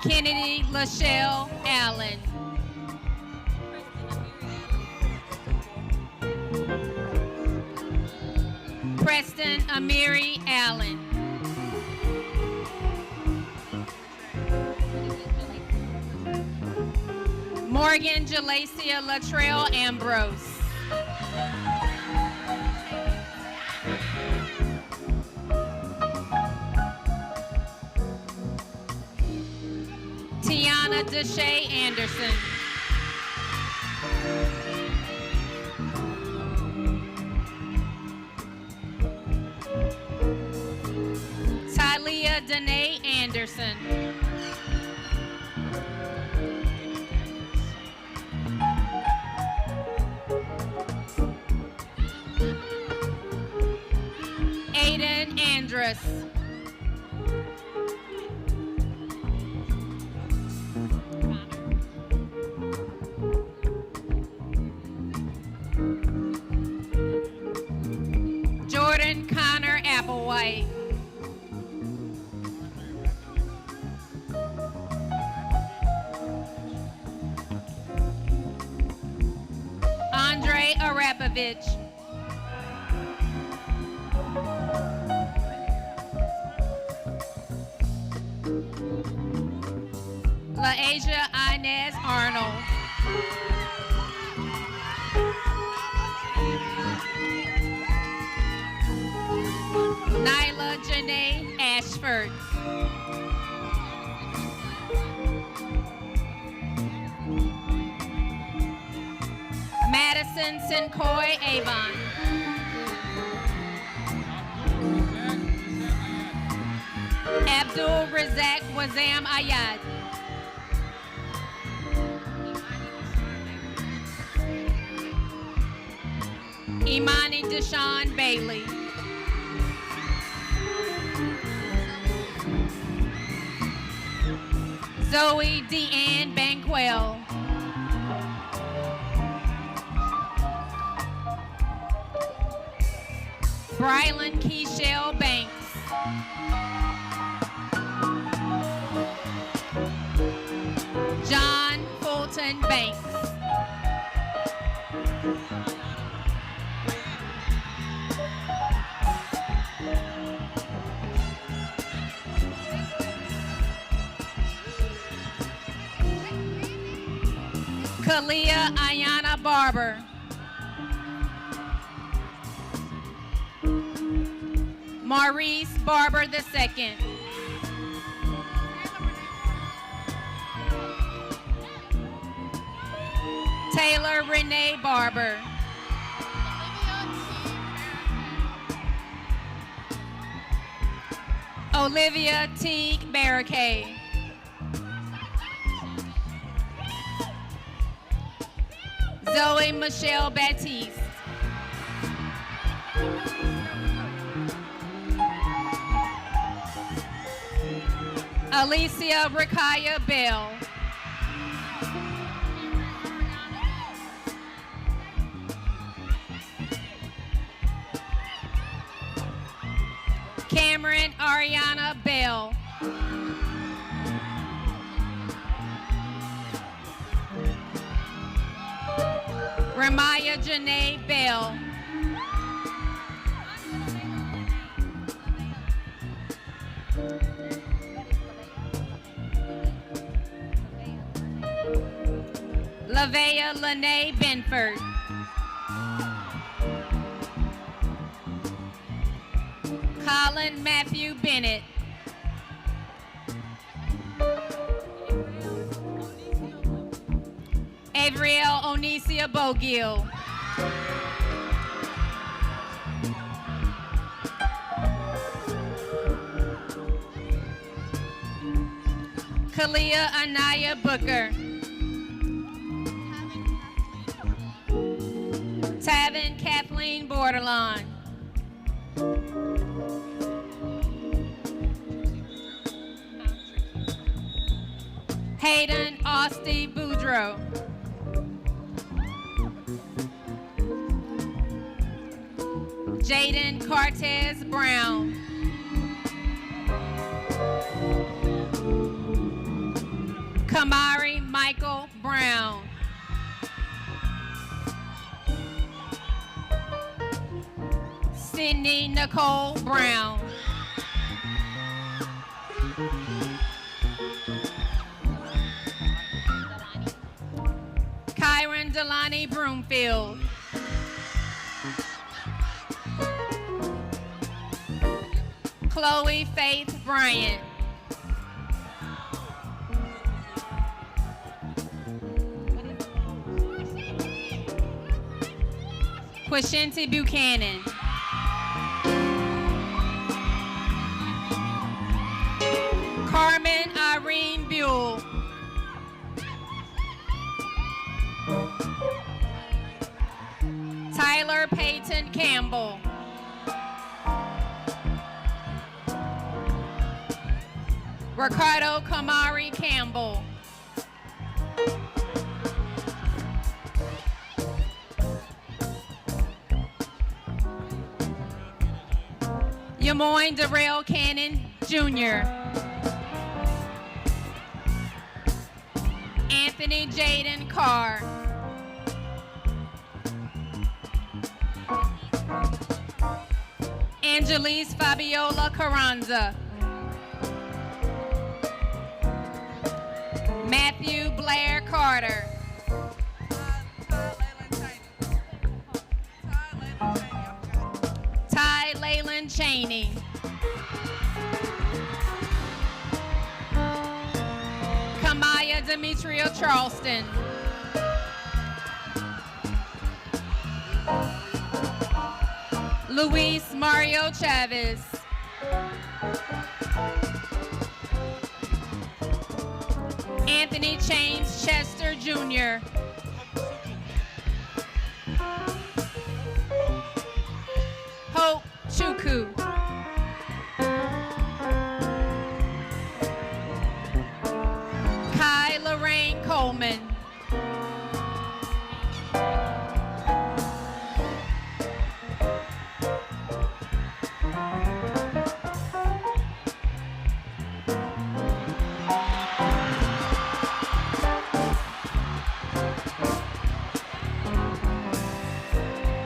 Kennedy Lachelle Allen. Preston Amiri Allen. Morgan Jalacia Latrell Ambrose. Tiana Deshay Anderson. Tylia Danae Anderson. Aiden Andrus. Jordan Connor Applewhite. Andre Arapovich. LaAsia Inez Arnold. Nyla Janae Ashford. Madison Sincoy Avon. Abdul Razak Wazam Ayad. Imani Deshaun Bailey. Zoe Deanne Banquel. Brylan Keyshell Banks. John Fulton Banks. Kalia Ayana Barber. Maurice Barber II. Taylor Renee Barber. Olivia Teague Barricade. Zoe Michelle Baptiste. Alicia Rakaya Bell. Cameron Ariana Bell. Ramaya Janae Bell. Lavea Lene Benford. Colin Matthew Bennett. Avriel Onisia Bogill. Kalia Anaya Booker. Tavin Kathleen Borderline. Hayden Osty Boudreau. Jaden Cortez Brown. Kamari Michael Brown. Sydney Nicole Brown. Kyron Delani Broomfield. Chloe Faith Bryant. Quashanti Buchanan. Carmen Irene Buell. Tyler Peyton Campbell. Ricardo Kamari Campbell. Yamoin Darrell Cannon Jr. Anthony Jaden Carr. Angelise Fabiola Carranza. Matthew Blair Carter. Ty Leyland Cheney. Kamaya Demetrio Charleston. Luis Mario Chavez. Anthony James Chester Jr. Hope Chukwu. Kai Lorraine Coleman.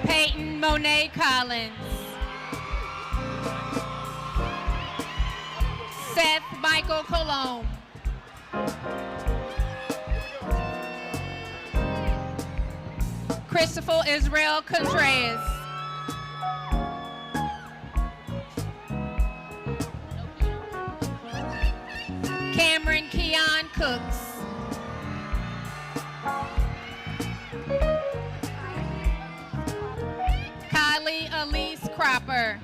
Peyton Monet Collins. Seth Michael Colomb. Christopher Israel Contreras. Cameron Keon Cooks. Kylie Elise Cropper.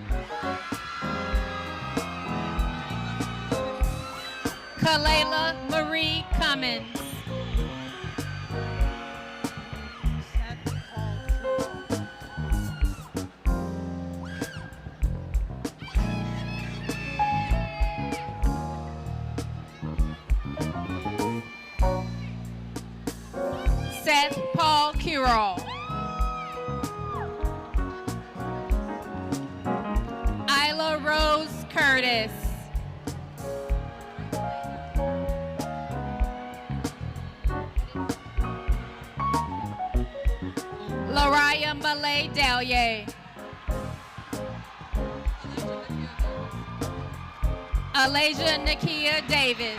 Kalela Marie Cummins. Seth Paul Curall. Isla Rose Curtis. Mariah Malay Dallier. Alasia Nakia Davis.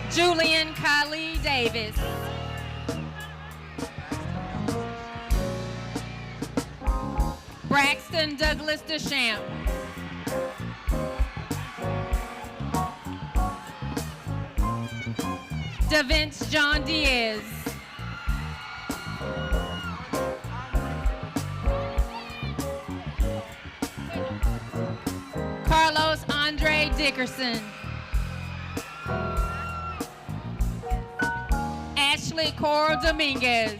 Julian Kylie Davis. Braxton Douglas Deschamps. DeVince John Diaz. Carlos Andre Dickerson. Ashley Coral Dominguez.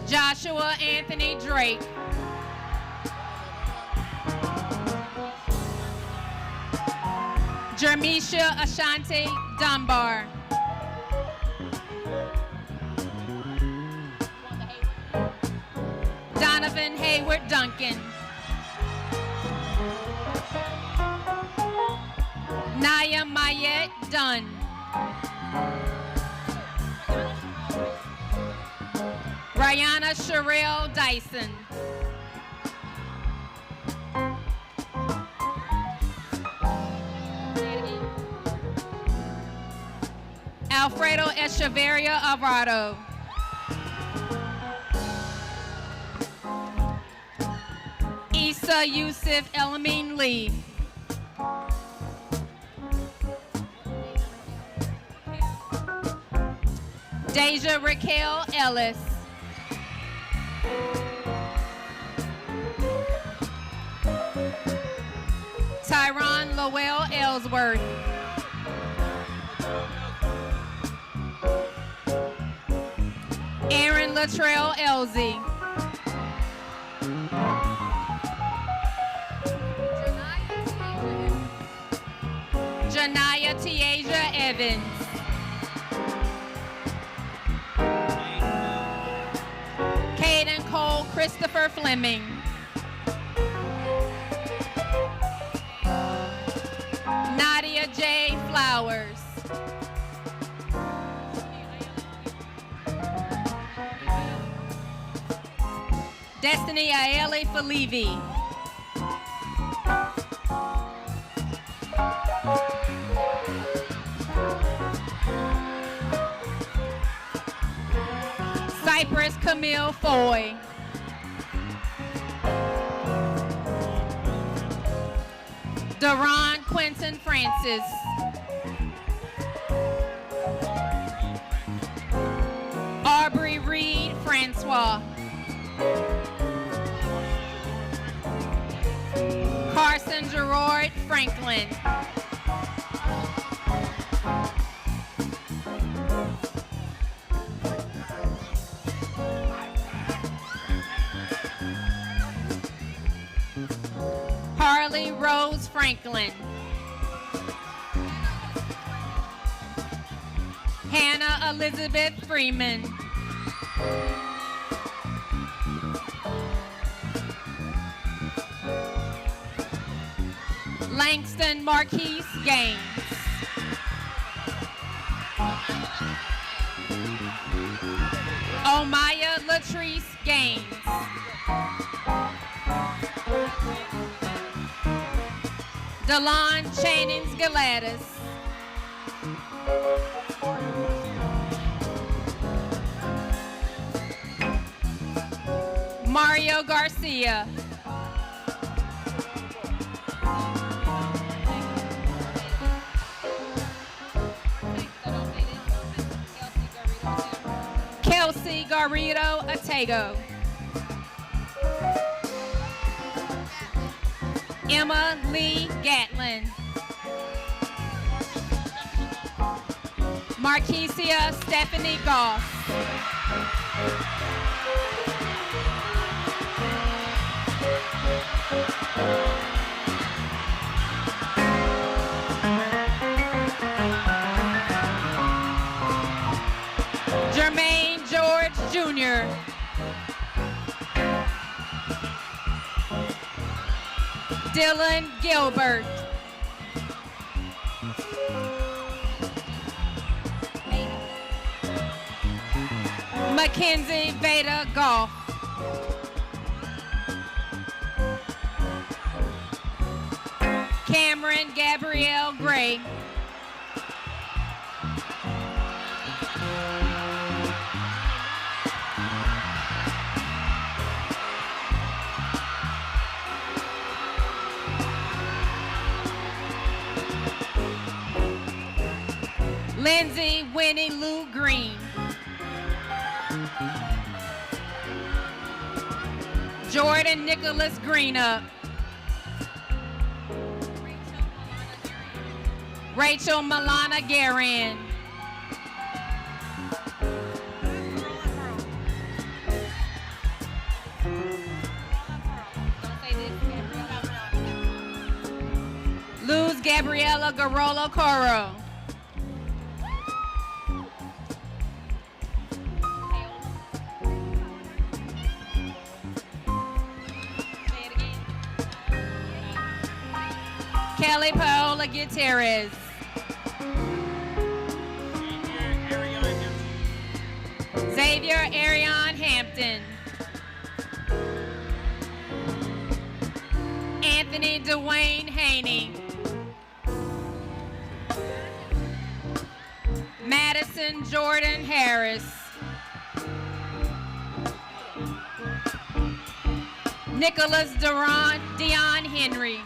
Joshua Anthony Drake. Jermisha Ashanti Dunbar. Donovan Hayward Duncan. Naya Mayette Dunn. Rihanna Sherelle Dyson. Alfredo Echeverria Alvarado. Issa Yusuf Elamin Lee. Deja Raquel Ellis. Tyron Lowell Ellsworth. Aaron Latrell Elsie. Janaya Tiaja Evans. Caden Cole Christopher Fleming. Nadia J. Flowers. Destiny Aele Falivi. Cypress Camille Foy. Deron Quentin Francis. Aubrey Reed Francois. Carson Gerard Franklin. Harley Rose Franklin. Hannah Elizabeth Freeman. Langston Marquise Gaines. Omaya Latrice Gaines. Delon Chanings Galatas. Mario Garcia. Kelsey Garrido Atego. Emma Lee Gatlin. Marquisia Stephanie Goff. Jermaine George Jr. Dylan Gilbert. Mackenzie Veda Goff. Cameron Gabrielle Gray. Lindsay Winnie Lou Green. Jordan Nicholas Greenup. Rachel Milana Garin. Luz Gabriela Garolo Coro. Kelly Paola Gutierrez. Xavier Arion Hampton. Anthony Dwayne Haney. Madison Jordan Harris. Nicholas Dion Henry.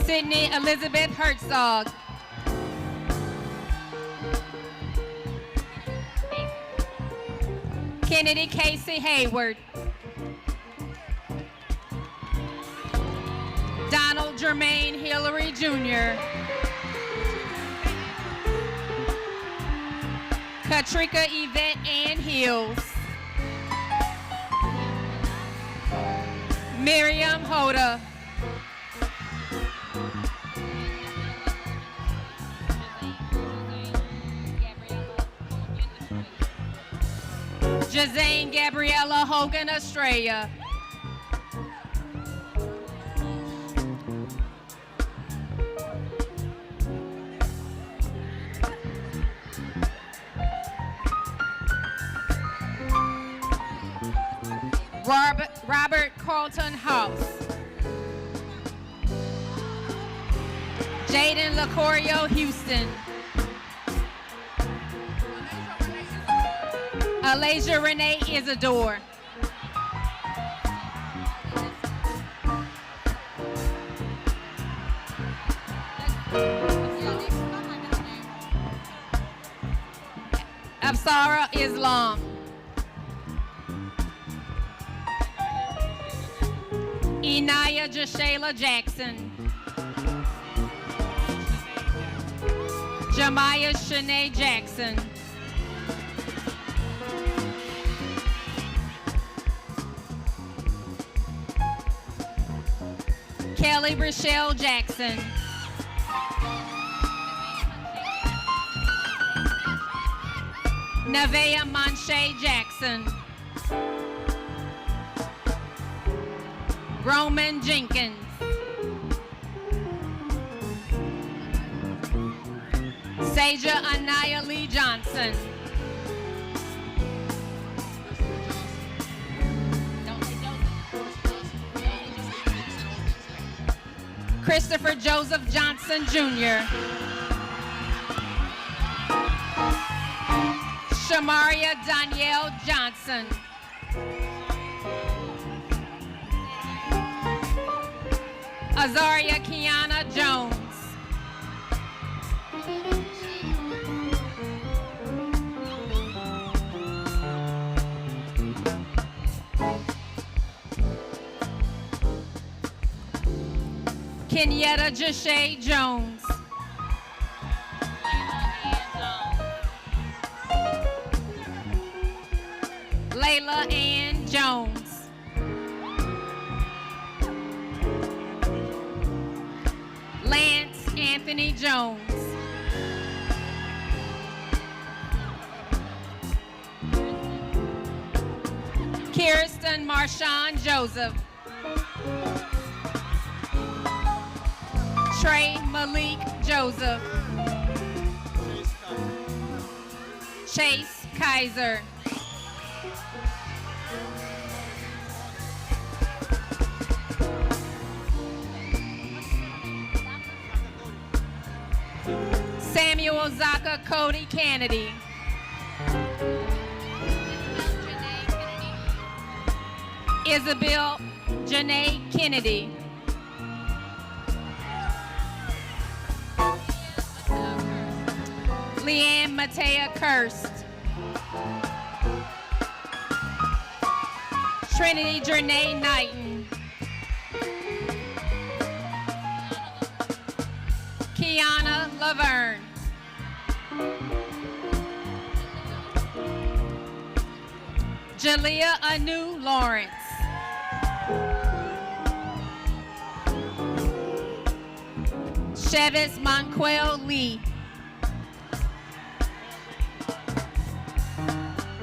Sydney Elizabeth Herzog. Kennedy Casey Hayward. Donald Jermaine Hillary Jr. Katrika Yvette Ann Hills. Miriam Hoda. Jazane Gabriella Hogan Estrella. Robert Carlton House. Jaden LaCorio Houston. Alasia Renee Isidore. Absara Islam. Inaya Jashayla Jackson. Jamaya Shanae Jackson. Kelly Rochelle Jackson. Nevaeh Monche Jackson. Roman Jenkins. Saja Anaya Lee Johnson. Christopher Joseph Johnson Jr. Shamaria Danielle Johnson. Azaria Kiana Jones. Kenyetta Jashay Jones. Layla Ann Jones. Lance Anthony Jones. Kirsten Jason Marshawn Joseph. Trey Malik Joseph. Chase Kaiser. Samuel Zaka Cody Kennedy. Isabel Janae Kennedy. Leanne Matea Kirst. Trinity Janae Knighton. Kiana Laverne. Jalea Anu Lawrence. Chevis Monquel Lee.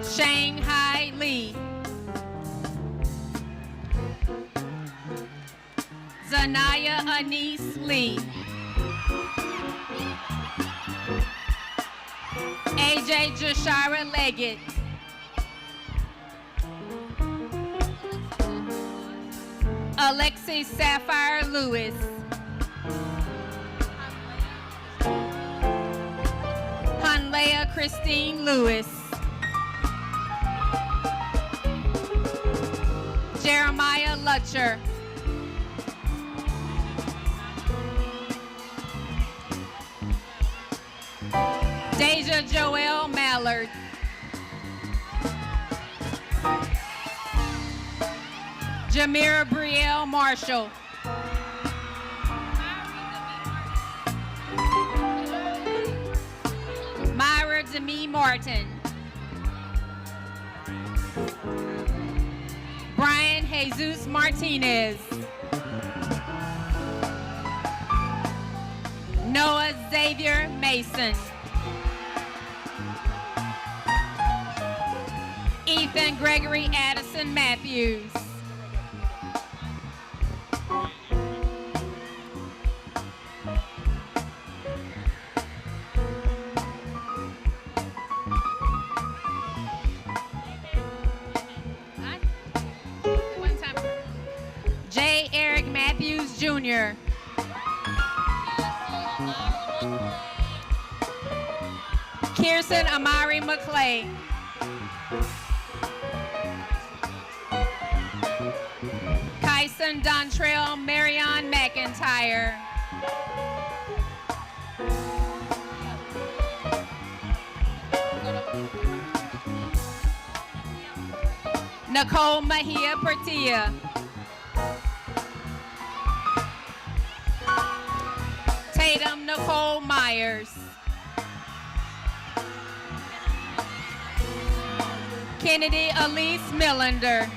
Shanghai Lee. Zanaya Anise Lee. AJ Jashira Leggett. Alexis Sapphire Lewis. Hanlea Christine Lewis. Jeremiah Lutcher. Deja Joelle Mallard. Jamira Brielle Marshall. Myra Demi Martin. Brian Jesus Martinez. Noah Xavier Mason. Ethan Gregory Addison Matthews. J. Eric Matthews Jr. Kirsten Amari McClay. Kyson Dontrell Marion McIntyre. Nicole Mejia Portilla. Tatum Nicole Myers. Kennedy Elise Millender.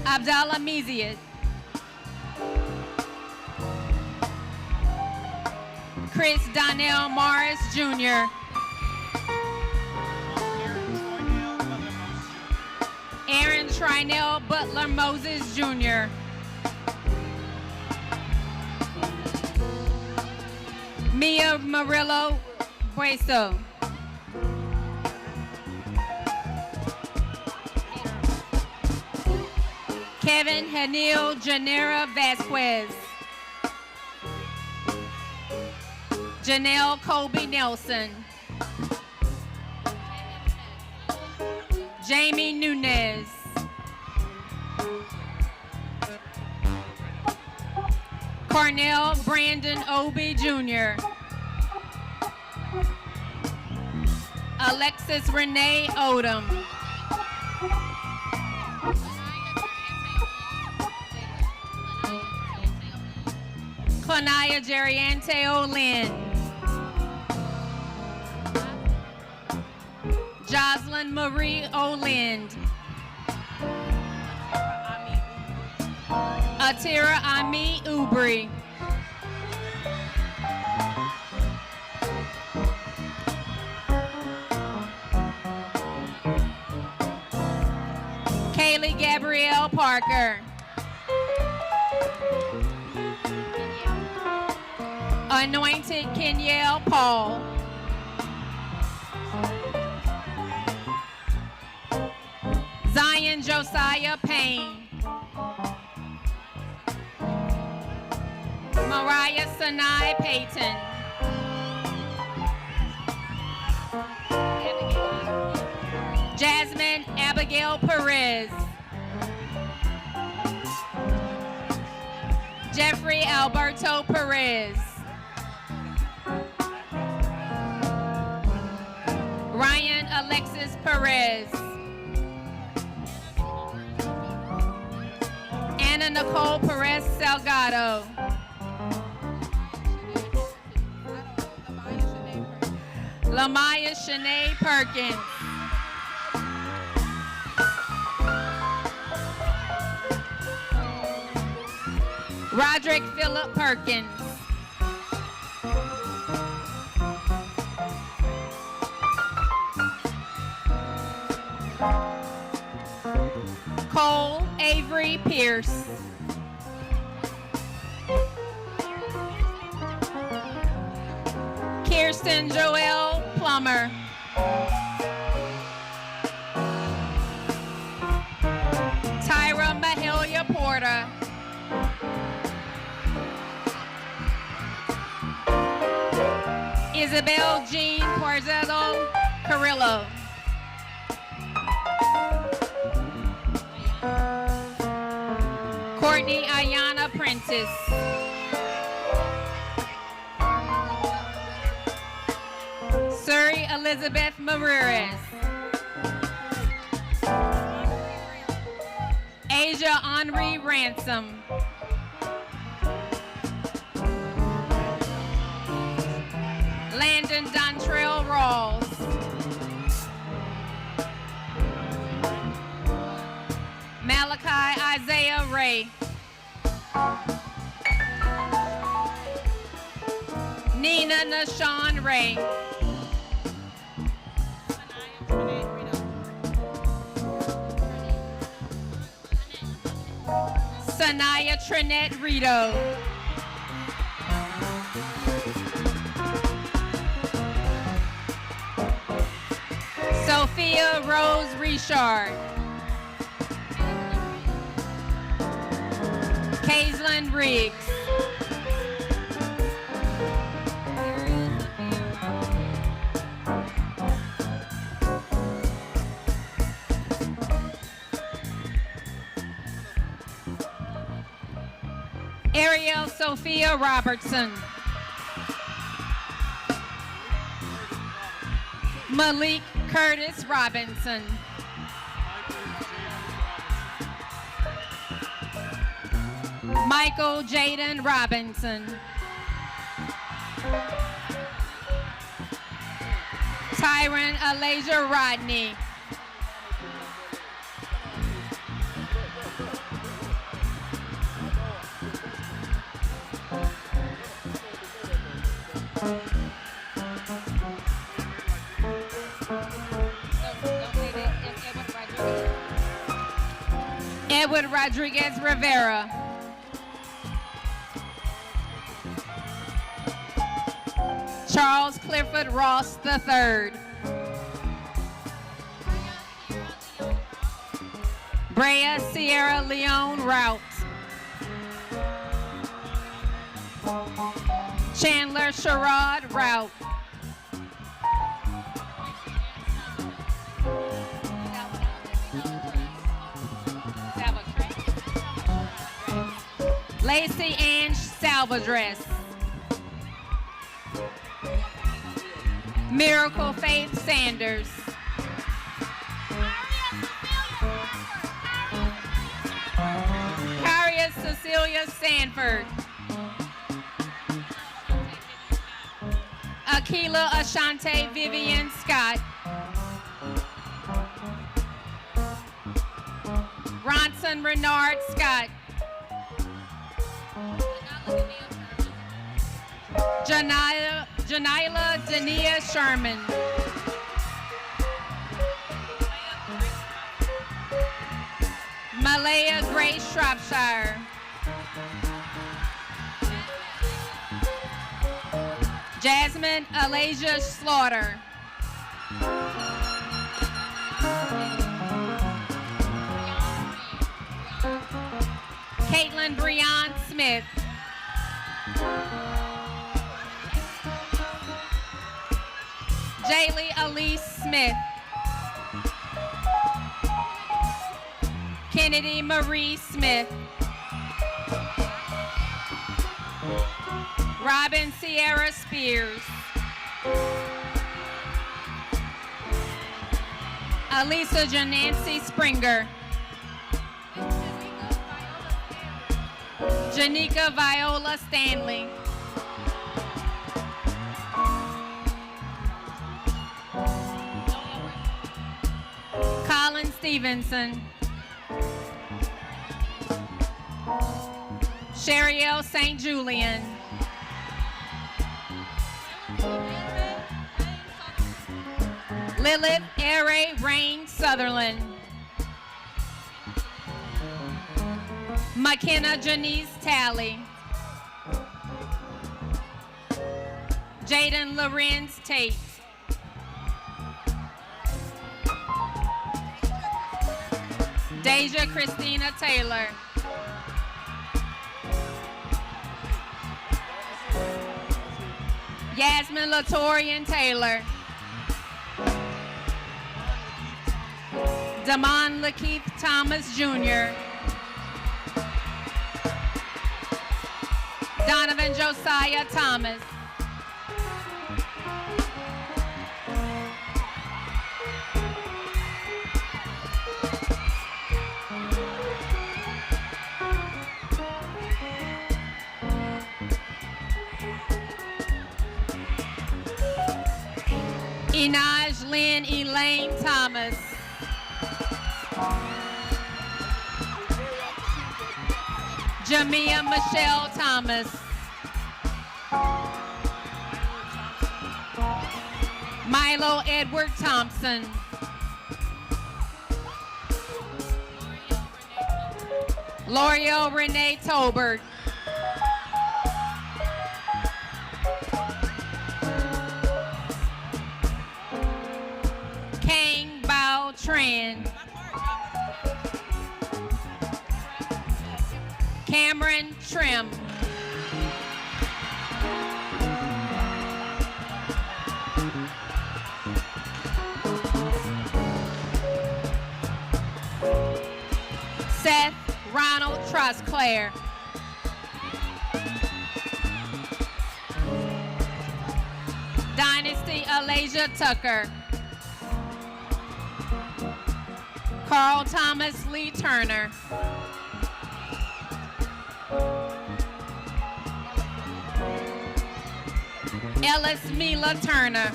Abdallah Miziat. Chris Donnell Morris Jr. Aaron Trinell Butler Moses Jr. Mia Murillo Bueso. Kevin Hanil Janera Vasquez. Janelle Colby Nelson. Jamie Nunez. Cornell Brandon Obi Jr. Alexis Renee Odom. Clanaya Jeriante Olin. Jocelyn Marie Olind. Atira Ami Ubri. Kaylee Gabrielle Parker. Anointed Kenyelle Paul. Zion Josiah Payne. Mariah Sanai Payton. Jasmine Abigail Perez. Jeffrey Alberto Perez. Ryan Alexis Perez. Anna Nicole Perez Salgado. Lamaya Shanae Perkins. Roderick Phillip Perkins. Cole Avery Pierce. Kirsten Joelle Plummer. Tyra Mahalia Porter. Isabel Jean Porzello Carrillo. Courtney Ayana Prentice. Surrey Elizabeth Marirez. Asia Henri Ransom. Landon Dontrell Rawls. Malachi Isaiah Ray. Nina Nashawn Ray. Sanaya Trinette Rito. Sophia Rose Richard. Kaislyn Riggs. Ariel Sophia Robertson. Malik Curtis Robinson. Michael Jaden Robinson. Tyron Alasia Rodney. Edward Rodriguez Rivera. Charles Clifford Ross III. Brea Sierra Leone Rout. Chandler Sherrod Rout. Lacey Ange Salvadres. Miracle Faith Sanders. Carius Cecilia Sanford. Akila Ashante Vivian Scott. Ronson Renard Scott. Janila Dania Sherman. Malaya Grace Shropshire. Jasmine Alasia Slaughter. Caitlin Breon Smith. Jaylee Elise Smith. Kennedy Marie Smith. Robin Sierra Spears. Alisa Janancy Springer. Janika Viola Stanley. Colin Stevenson. Sheriel St. Julian. Lilith Ere Rain Sutherland. McKenna Janice Talley. Jaden Lorenz Tate. Deja Christina Taylor. Yasmin Latorian Taylor. Damon Lakeith Thomas Jr. Donovan Josiah Thomas. Inaj Lynn Elaine Thomas. Jamia Michelle Thomas. Milo Edward Thompson. L'Oreal Renee Tolbert. Kang Bao Tran. Cameron Trim. Seth Ronald Trostclair. Dynasty Alasia Tucker. Carl Thomas Lee Turner. Ellis Mila Turner.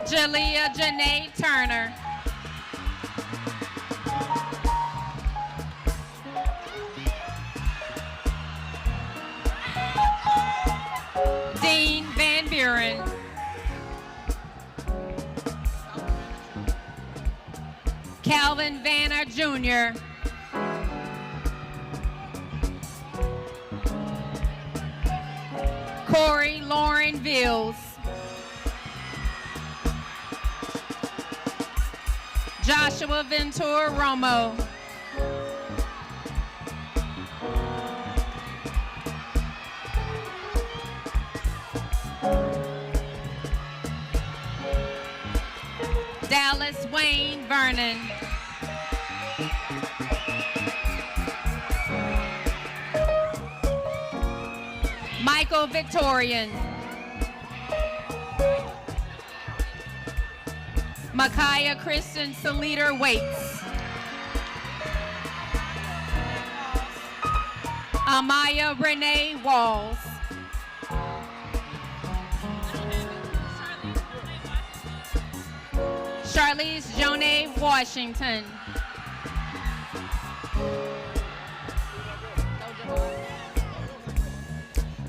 Jalea Janae Turner. Dean Van Buren. Calvin Vanner Jr. Corey Lauren Vills. Joshua Ventura Romo. Dallas Wayne Vernon. Michael Victorian. Micaiah Kristen Saliter Waits. Amaya Renee Walls. Charlize Jonay Washington.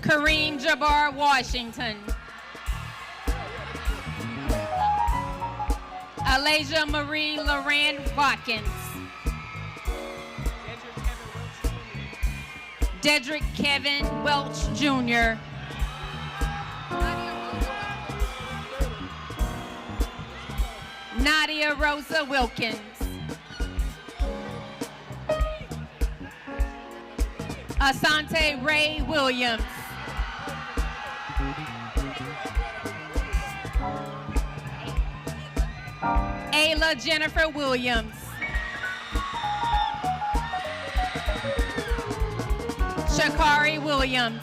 Kareem Jabbar Washington. Alasia Marie Loran Watkins. Dedrick Kevin Welch Jr. Nadia Rosa Wilkins. Asante Ray Williams. Ayla Jennifer Williams. Shakari Williams.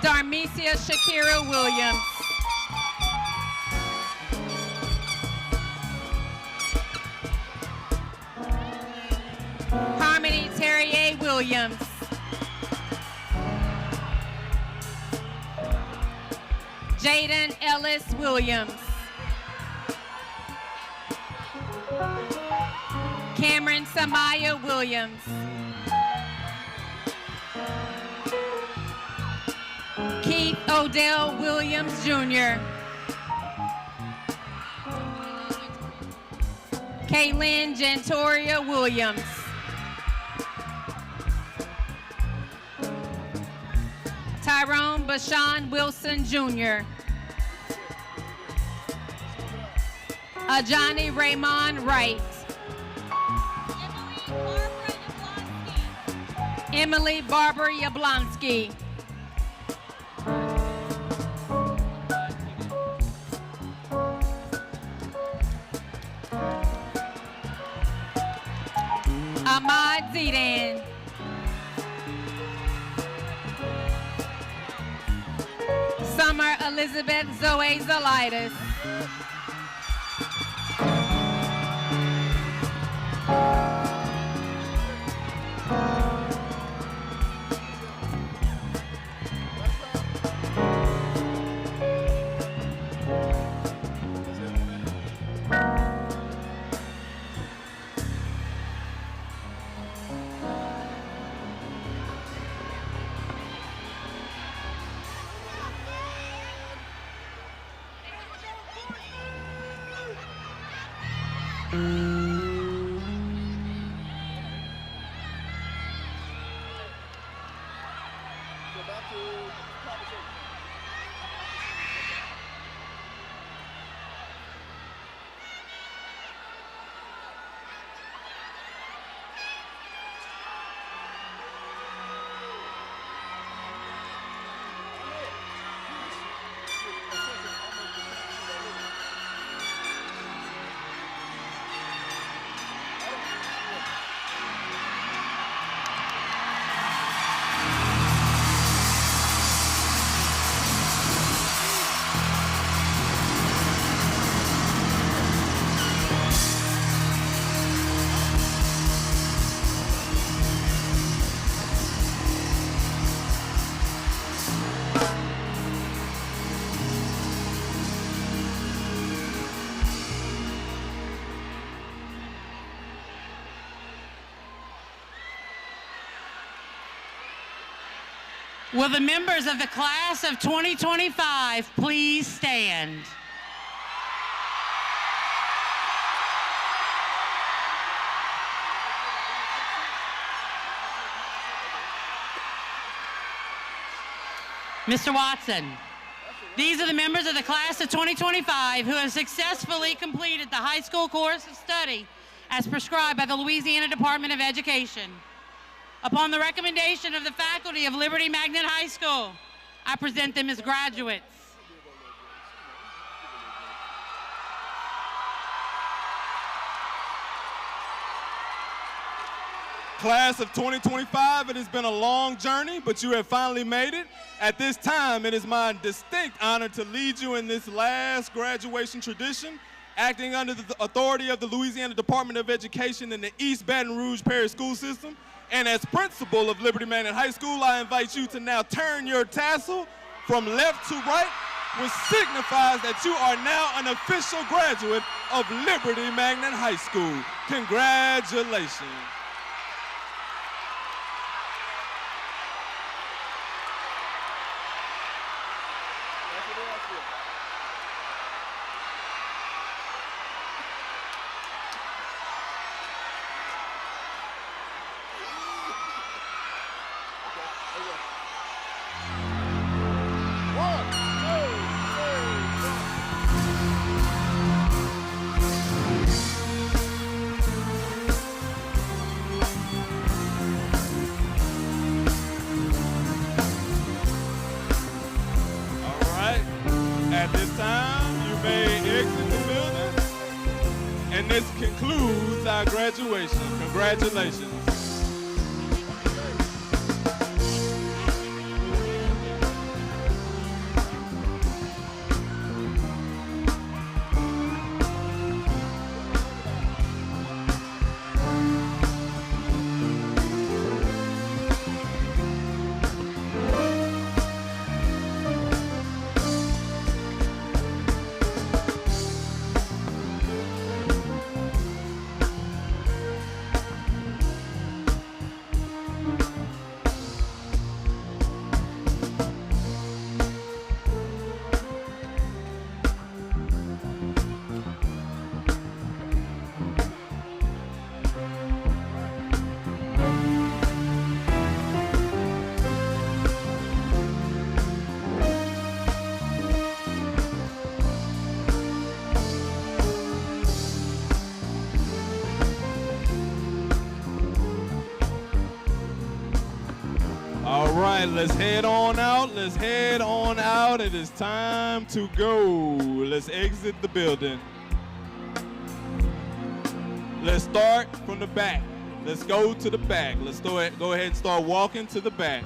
Darmesia Shakira Williams. Harmony Terrier Williams. Jaden Ellis Williams. Cameron Samaya Williams. Keith Odell Williams Jr. Kaylin Jantoria Williams. Tyrone Bashan Wilson Jr. Ajani Raymond Wright. Emily Barbara Yablonsky. Ahmad Zidan. Summer Elizabeth Zoe Zalitis. Will the members of the class of 2025 please stand? Mr. Watson, these are the members of the class of 2025 who have successfully completed the high school course of study as prescribed by the Louisiana Department of Education. Upon the recommendation of the faculty of Liberty Magnet High School, I present them as graduates. Class of 2025, it has been a long journey, but you have finally made it. At this time, it is my distinct honor to lead you in this last graduation tradition, acting under the authority of the Louisiana Department of Education and the East Baton Rouge Parish School System. And as principal of Liberty Magnet High School, I invite you to now turn your tassel from left to right which signifies that you are now an official graduate of Liberty Magnet High School. Congratulations. At this time, you may exit the building. And this concludes our graduation. Congratulations. All right, let's head on out. Let's head on out. It is time to go. Let's exit the building. Let's start from the back. Let's go to the back. Let's go ahead and start walking to the back.